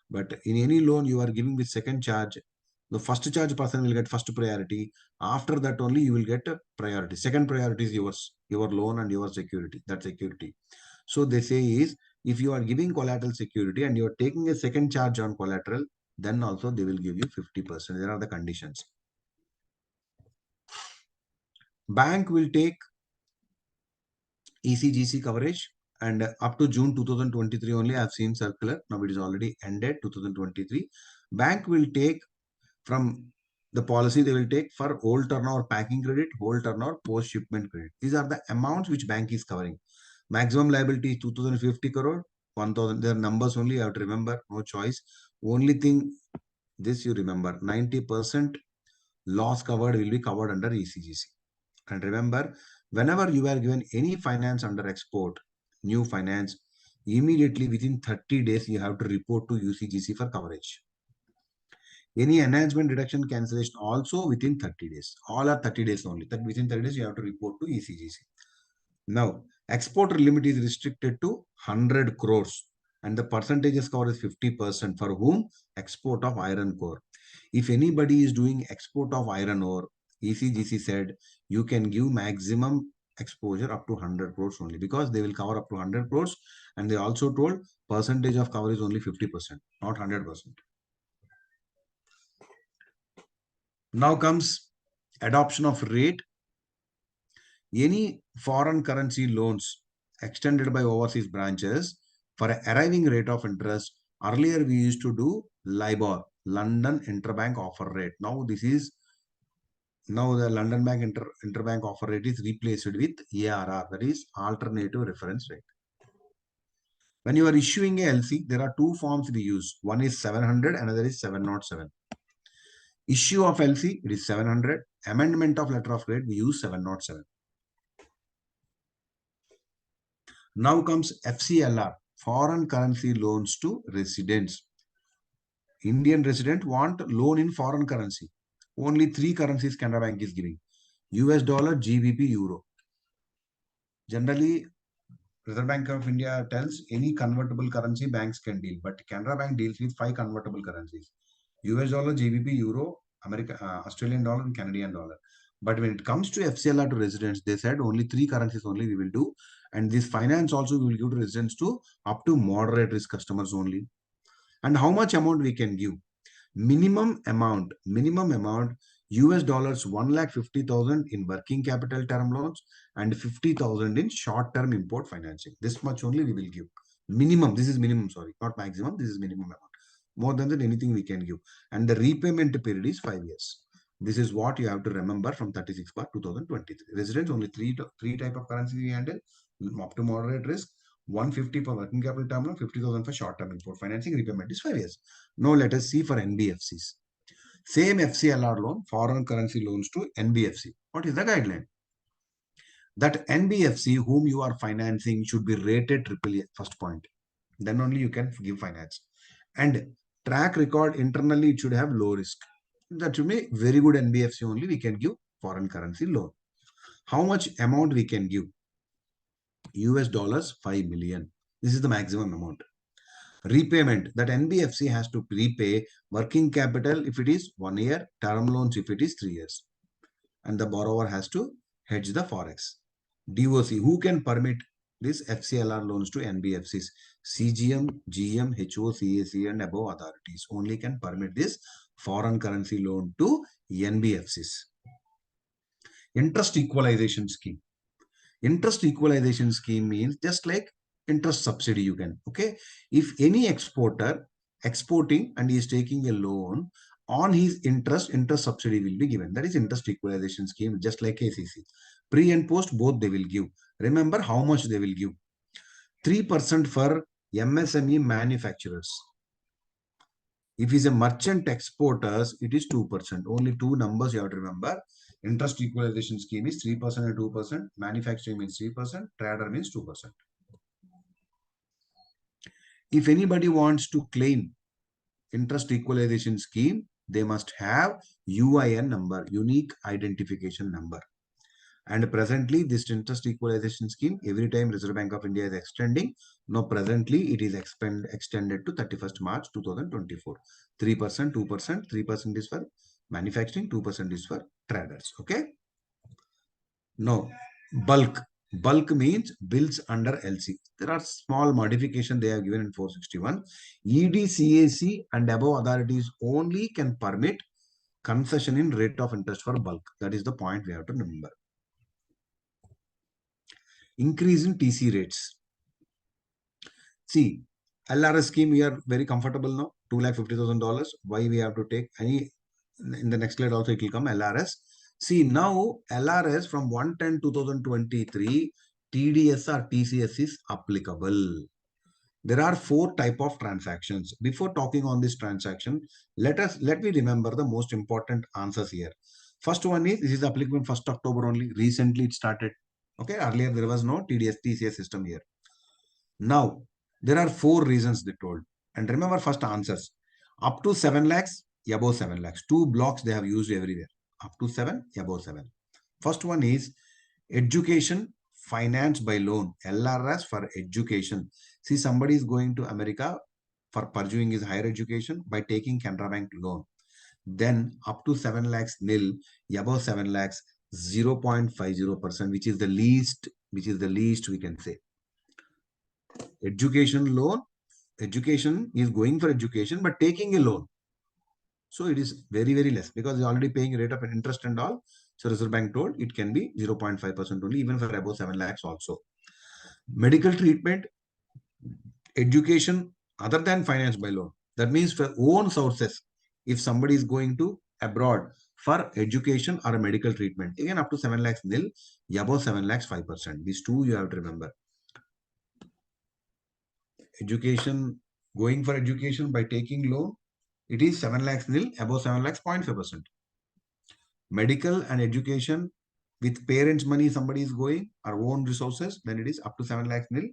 Speaker 2: But in any loan you are giving with second charge, the first charge person will get first priority. After that only you will get a priority. Second priority is yours, your loan and your security, that security. So they say is, if you are giving collateral security and you are taking a second charge on collateral, then also they will give you 50%. There are the conditions. Bank will take ECGC coverage, and up to June 2023 only I have seen circular. Now it is already ended 2023. Bank will take from the policy, they will take for whole turnover packing credit, whole turnover post shipment credit. These are the amounts which bank is covering. Maximum liability is 2050 crore, 1000. Their numbers only you have to remember, no choice. Only thing this you remember, 90% loss covered will be covered under ECGC. And remember, whenever you are given any finance under export, new finance, immediately within 30 days, you have to report to UCGC for coverage. Any enhancement, reduction, cancellation also within 30 days. All are 30 days only. That within 30 days, you have to report to ECGC. Now, exporter limit is restricted to 100 crores and the percentages cover is 50% for whom? Export of iron ore. If anybody is doing export of iron ore, ECGC said you can give maximum exposure up to 100 crores only, because they will cover up to 100 crores, and they also told percentage of cover is only 50%, not 100%. Now comes adoption of rate. Any foreign currency loans extended by overseas branches for an arriving rate of interest, earlier we used to do LIBOR, London Interbank Offer Rate. Now the London Bank Interbank Offer Rate is replaced with ARR, that is Alternative Reference Rate. When you are issuing a LC, there are two forms we use. One is 700, another is 707. Issue of LC, it is 700. Amendment of letter of credit, we use 707. Now comes FCLR, foreign currency loans to residents. Indian resident want loan in foreign currency. Only three currencies Canara Bank is giving: US dollar, GBP, Euro. Generally, Reserve Bank of India tells any convertible currency banks can deal, but Canara Bank deals with 5 convertible currencies: US dollar, GBP, Euro, Australian dollar, and Canadian dollar. But when it comes to FCLR to residents, they said only 3 currencies only we will do. And this finance also we will give to residents to up to moderate risk customers only. And how much amount we can give? Minimum amount, US dollars 1,50,000 in working capital term loans and 50,000 in short-term import financing. This much only we will give. Minimum, this is minimum, sorry, not maximum, this is minimum amount. More than that, anything we can give. And the repayment period is 5 years. This is what you have to remember from 36/2023. Residents, only three type of currency we handle, up to moderate risk, 150 for working capital term loan, 50,000 for short-term import financing. Repayment is 5 years. Now let us see for NBFCs. Same FCLR loan, foreign currency loans to NBFC. What is the guideline? That NBFC whom you are financing should be rated AAA, first point. Then only you can give finance. And Track record internally, it should have low risk. That should be very good NBFC only. We can give foreign currency loan. How much amount we can give? US dollars 5 million. This is the maximum amount. Repayment, that NBFC has to repay working capital if it is 1 year, term loans if it is 3 years. And the borrower has to hedge the Forex. DOC, who can permit this FCLR loans to NBFCs? CGM, GM, HO, CAC and above authorities only can permit this foreign currency loan to NBFCs. Interest equalization scheme. Interest equalization scheme means just like interest subsidy you can, okay? If any exporter exporting and he is taking a loan, on his interest subsidy will be given. That is interest equalization scheme, just like KCC. Pre and post, both they will give. Remember how much they will give. 3% for MSME manufacturers. If he's a merchant exporters, it is 2%. Only two numbers you have to remember. Interest equalization scheme is 3% and 2%. Manufacturing means 3%. Trader means 2%. If anybody wants to claim interest equalization scheme, they must have UIN number, unique identification number. And presently, this interest equalization scheme, every time Reserve Bank of India is extending. Now, presently, it is extended to 31st March 2024. 3%, 2%, 3% is for manufacturing, 2% is for traders. Okay. Now, bulk. Bulk means bills under LC. There are small modifications they have given in 461. EDCAC and above authorities only can permit concession in rate of interest for bulk. That is the point we have to remember. Increase in TC rates. See, LRS scheme, we are very comfortable now. $250,000. Why we have to take any? In the next slide also it will come LRS. See, now LRS from 1/10/2023, TDS or TCS is applicable. There are 4 types of transactions. Before talking on this transaction, let me remember the most important answers here. First one is, this is applicable 1st October only. Recently it started. Okay, earlier there was no TDS, TCS system here. Now, there are 4 reasons they told. And remember first answers. Up to 7 lakhs, above 7 lakhs. 2 blocks they have used everywhere. Up to 7, above 7. First one is education finance by loan. LRS for education. See, somebody is going to America for pursuing his higher education by taking Canara Bank loan. Then up to 7 lakhs nil, above 7 lakhs 0.50%, which is the least we can say. Education loan, education is going for education but taking a loan. So it is very, very less because you're already paying a rate of interest and all. So Reserve Bank told it can be 0.5% only, even for above 7 lakhs also. Medical treatment, education other than finance by loan. That means for own sources. If somebody is going to abroad for education or a medical treatment, again up to 7 lakhs nil, above 7 lakhs 5%. These two you have to remember. Education, going for education by taking loan, it is 7 lakhs nil, above 7 lakhs 0.5%. Medical and education with parents' money, somebody is going, or own resources, then it is up to 7 lakhs nil,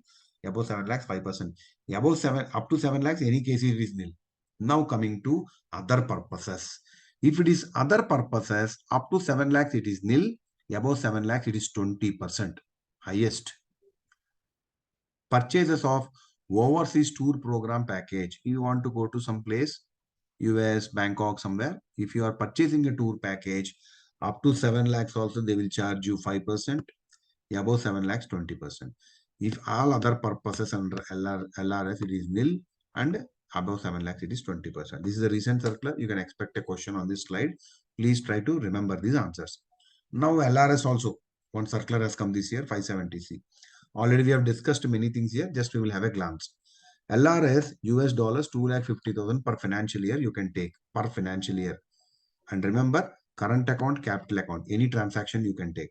Speaker 2: above 7 lakhs 5%. Above 7, up to 7 lakhs, any case it is nil. Now coming to other purposes. If it is other purposes, up to 7 lakhs it is nil, above 7 lakhs it is 20%. Highest. Purchases of overseas tour program package. You want to go to some place, US, Bangkok, somewhere. If you are purchasing a tour package, up to 7 lakhs also, they will charge you 5%. Above 7 lakhs, 20%. If all other purposes under LRS, it is nil, and above 7 lakhs, it is 20%. This is a recent circular. You can expect a question on this slide. Please try to remember these answers. Now, LRS also, one circular has come this year, 570C. Already we have discussed many things here. Just we will have a glance. LRS, US dollars, 2,50,000 per financial year you can take, per financial year. And remember, current account, capital account, any transaction you can take.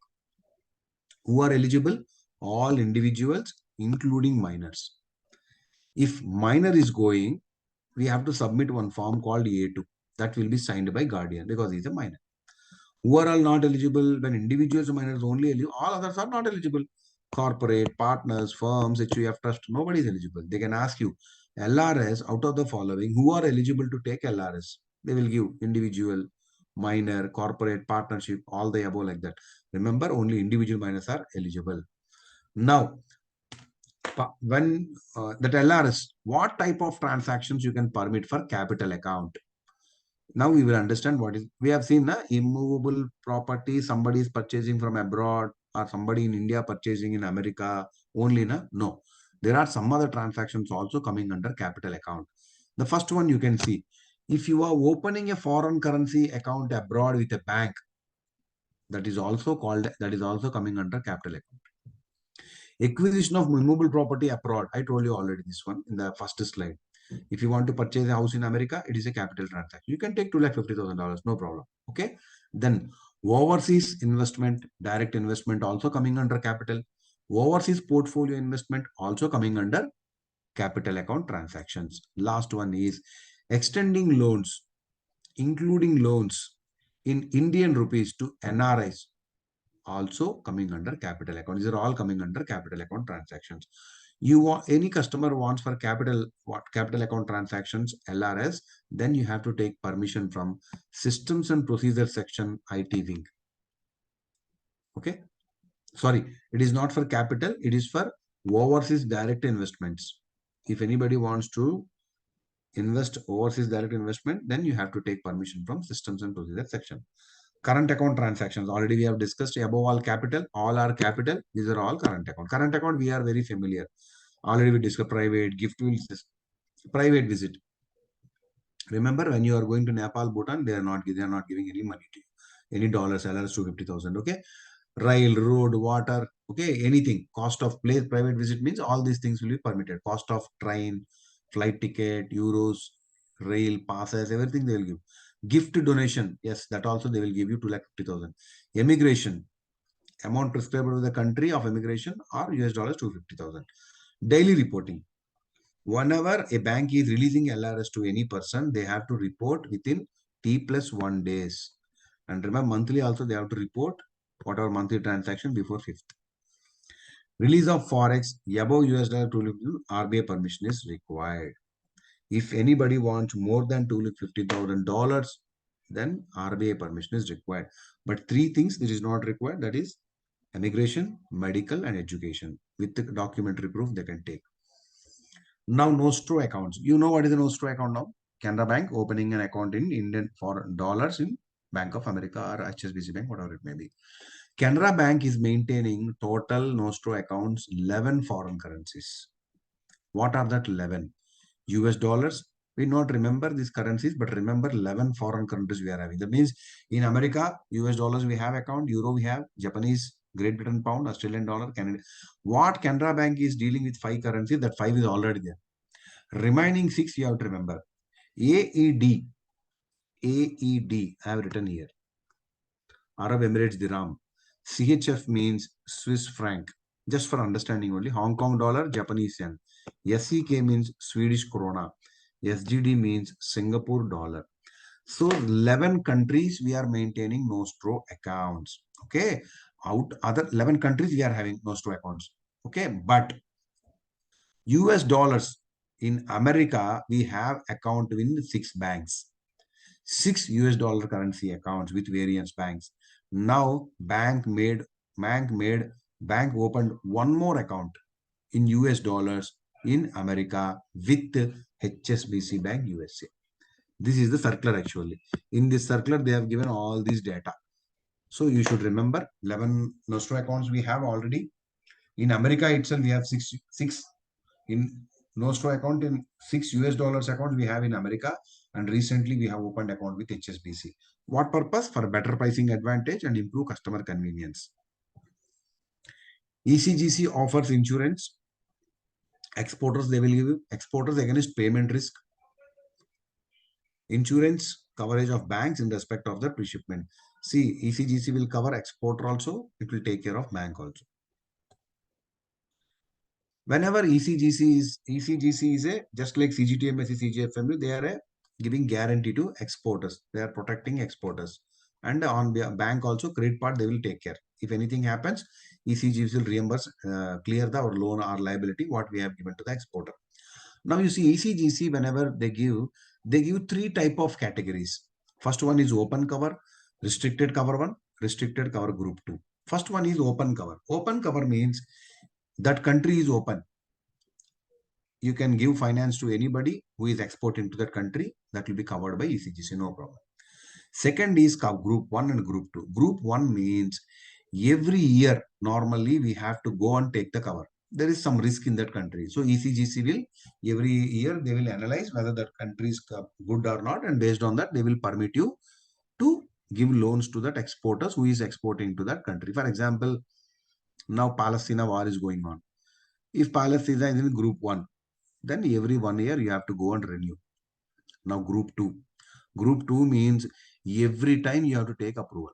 Speaker 2: Who are eligible? All individuals, including minors. If minor is going, we have to submit one form called A2. That will be signed by guardian because he is a minor. Who are all not eligible? When individuals and minors only eligible, all others are not eligible. Corporate, partners, firms, HUF trust, nobody is eligible. They can ask you, LRS, out of the following, who are eligible to take LRS? They will give individual, minor, corporate, partnership, all the above like that. Remember, only individual minors are eligible. Now, when that LRS, what type of transactions you can permit for capital account? Now we will understand what is, we have seen immovable property, somebody is purchasing from abroad or somebody in India purchasing in America only. No, there are some other transactions also coming under capital account. The first one you can see, if you are opening a foreign currency account abroad with a bank, that is also coming under capital account. Acquisition of immovable property abroad, I told you already this one in the first slide. If you want to purchase a house in America, it is a capital transaction. You can take $250,000, no problem. Okay. Then overseas investment, direct investment also coming under capital. Overseas portfolio investment also coming under capital account transactions. Last one is extending loans, including loans in Indian rupees to NRIs, also coming under capital account. These are all coming under capital account transactions. You want any customer wants for capital account transactions, LRS, then you have to take permission from Systems and Procedures section, IT wing. Okay. Sorry, it is not for capital, it is for overseas direct investments. If anybody wants to invest overseas direct investment, then you have to take permission from Systems and Procedures section. Current account transactions, already we have discussed. Above all capital, all are capital. These are all current account. Current account, we are very familiar. Already we discussed private, gift will, private visit. Remember, when you are going to Nepal, Bhutan, they are not giving any money to you. Any dollars, LRS 250,000. Okay. Rail, road, water. Okay. Anything. Cost of place, private visit means all these things will be permitted. Cost of train, flight ticket, euros, rail, passes, everything they will give. Gift donation, yes, that also they will give you 250,000. Immigration, amount prescribed by the country of immigration or US dollars 250,000. Daily reporting. Whenever a bank is releasing LRS to any person, they have to report within T+1 days. And remember, monthly also they have to report whatever monthly transaction before 5th. Release of Forex above US dollar RBI permission is required. If anybody wants more than $250,000, then RBI permission is required. But 3 things which is not required, that is immigration, medical, and education. With the documentary proof, they can take. Now, Nostro accounts. You know what is a Nostro account now? Canada Bank opening an account in Indian for dollars in Bank of America or HSBC Bank, whatever it may be. Canada Bank is maintaining total Nostro accounts 11 foreign currencies. What are that 11? US dollars. We not remember these currencies, but remember 11 foreign countries we are having. That means in America, US dollars we have account, Euro we have, Japanese, Great Britain pound, Australian dollar, Canada. What Canada Bank is dealing with 5 currencies, that 5 is already there. Remaining 6 you have to remember. AED, I have written here. Arab Emirates Dirham. CHF means Swiss franc. Just for understanding only. Hong Kong dollar, Japanese yen. SEK means Swedish krona. SGD means Singapore dollar. So 11 countries we are maintaining Nostro accounts. Okay. Out other 11 countries we are having Nostro accounts. Okay. But US dollars in America, we have account in 6 banks. 6 US dollar currency accounts with various banks. Now bank opened one more account in US dollars in America with HSBC Bank USA. This is the circular actually. In this circular, they have given all these data. So you should remember 11 Nostro accounts we have already. In America itself, we have six in Nostro account. In 6 US dollars account we have in America, and recently we have opened account with HSBC. What purpose? For better pricing advantage and improve customer convenience. ECGC offers insurance. Exporters, they will give exporters against payment risk. Insurance coverage of banks in respect of the pre-shipment. See, ECGC will cover exporter also. It will take care of bank also. Whenever ECGC is a, just like CGTMSE, CGFMU, they are giving guarantee to exporters. They are protecting exporters. And on bank also, credit part, they will take care. If anything happens, ECGC will reimburse, clear the or loan or liability, what we have given to the exporter. Now you see ECGC, whenever they give three type of categories. First one is open cover, restricted cover 1, restricted cover group 2. First one is open cover. Open cover means that country is open. You can give finance to anybody who is exporting to that country. That will be covered by ECGC, no problem. Second is group 1 and group 2. Group 1 means every year, normally we have to go and take the cover. There is some risk in that country. So ECGC will, every year they will analyze whether that country is good or not. And based on that, they will permit you to give loans to that exporters who is exporting to that country. For example, now Palestine war is going on. If Palestine is in group 1, then every 1 year you have to go and renew. Now group 2. Group 2 means every time you have to take approval.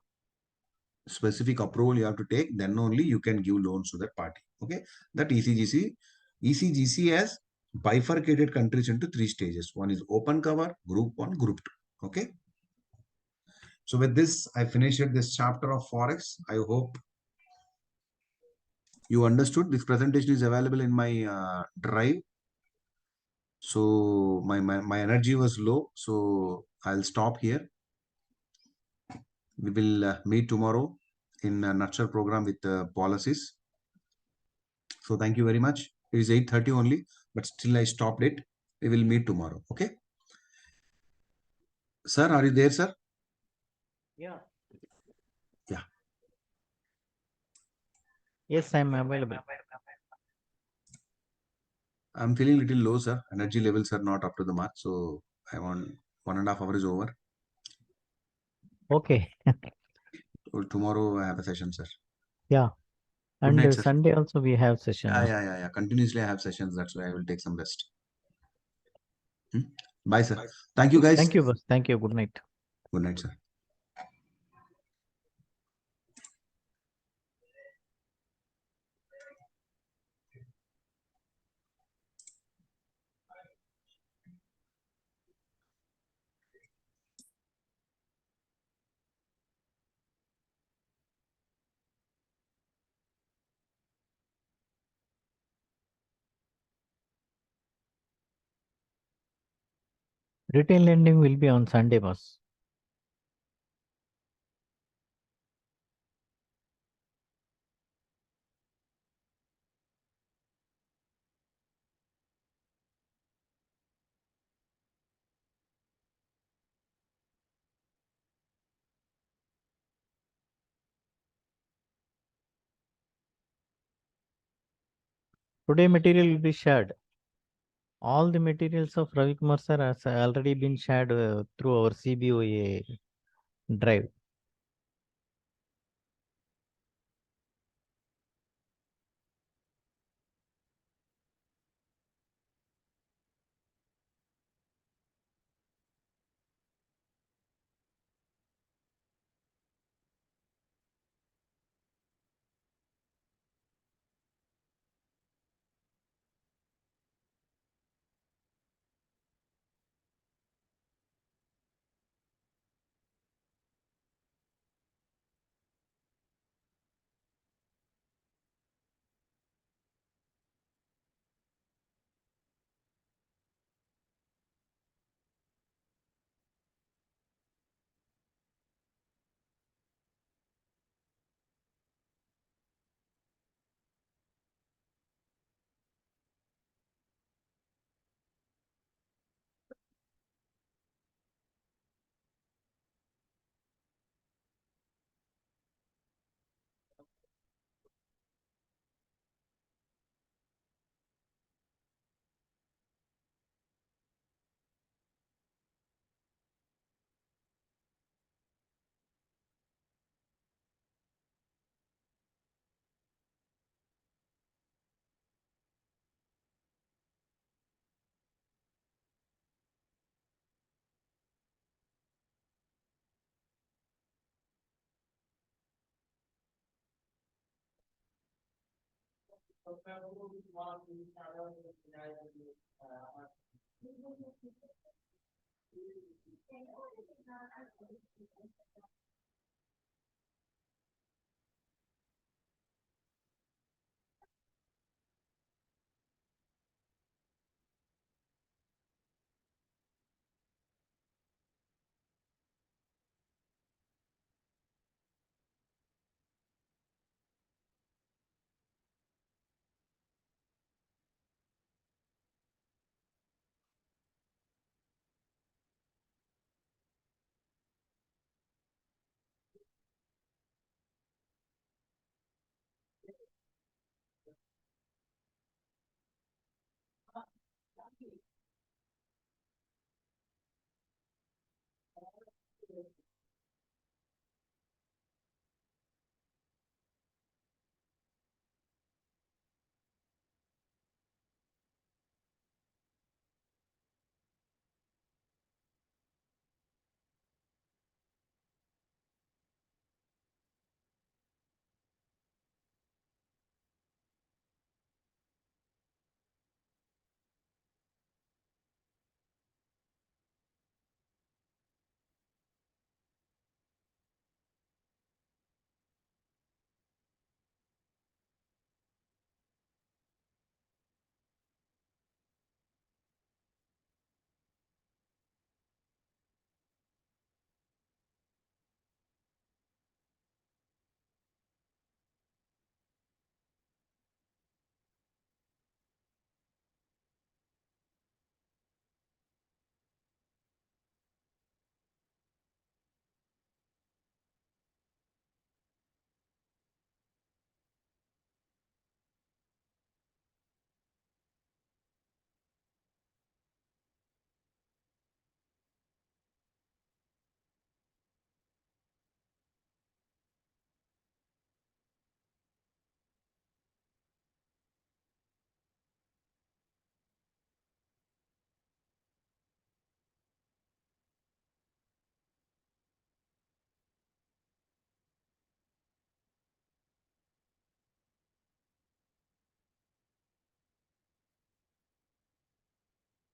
Speaker 2: Specific approval you have to take, then only you can give loans to that party. Okay. That ECGC has bifurcated countries into 3 stages. One is open cover, group 1, group 2. Okay. So with this, I finished this chapter of Forex. I hope you understood. This presentation is available in my drive. So my energy was low. So I'll stop here. We will meet tomorrow in a nurture program with policies. So thank you very much. It is 8:30 only, but still I stopped it. We will meet tomorrow. Okay. Sir, are you there, sir?
Speaker 1: Yeah.
Speaker 2: Yeah.
Speaker 1: Yes, I'm available.
Speaker 2: I'm feeling a little low, sir. Energy levels are not up to the mark. So I want 1.5 hours is over.
Speaker 1: Okay.
Speaker 2: So tomorrow I have a session, sir.
Speaker 1: Yeah.
Speaker 2: Good
Speaker 1: And
Speaker 2: night, sir.
Speaker 1: Sunday also we have session.
Speaker 2: Yeah. Continuously I have sessions. That's why I will take some rest. Bye, sir. Thank you, guys.
Speaker 1: Thank you, boss. Thank you. Good night.
Speaker 2: Good night, sir.
Speaker 1: Retail lending will be on Sunday, boss. Today material will be shared. All the materials of Ravikumar sir has already been shared through our CBOA drive.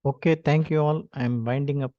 Speaker 1: Okay, thank you all. I'm winding up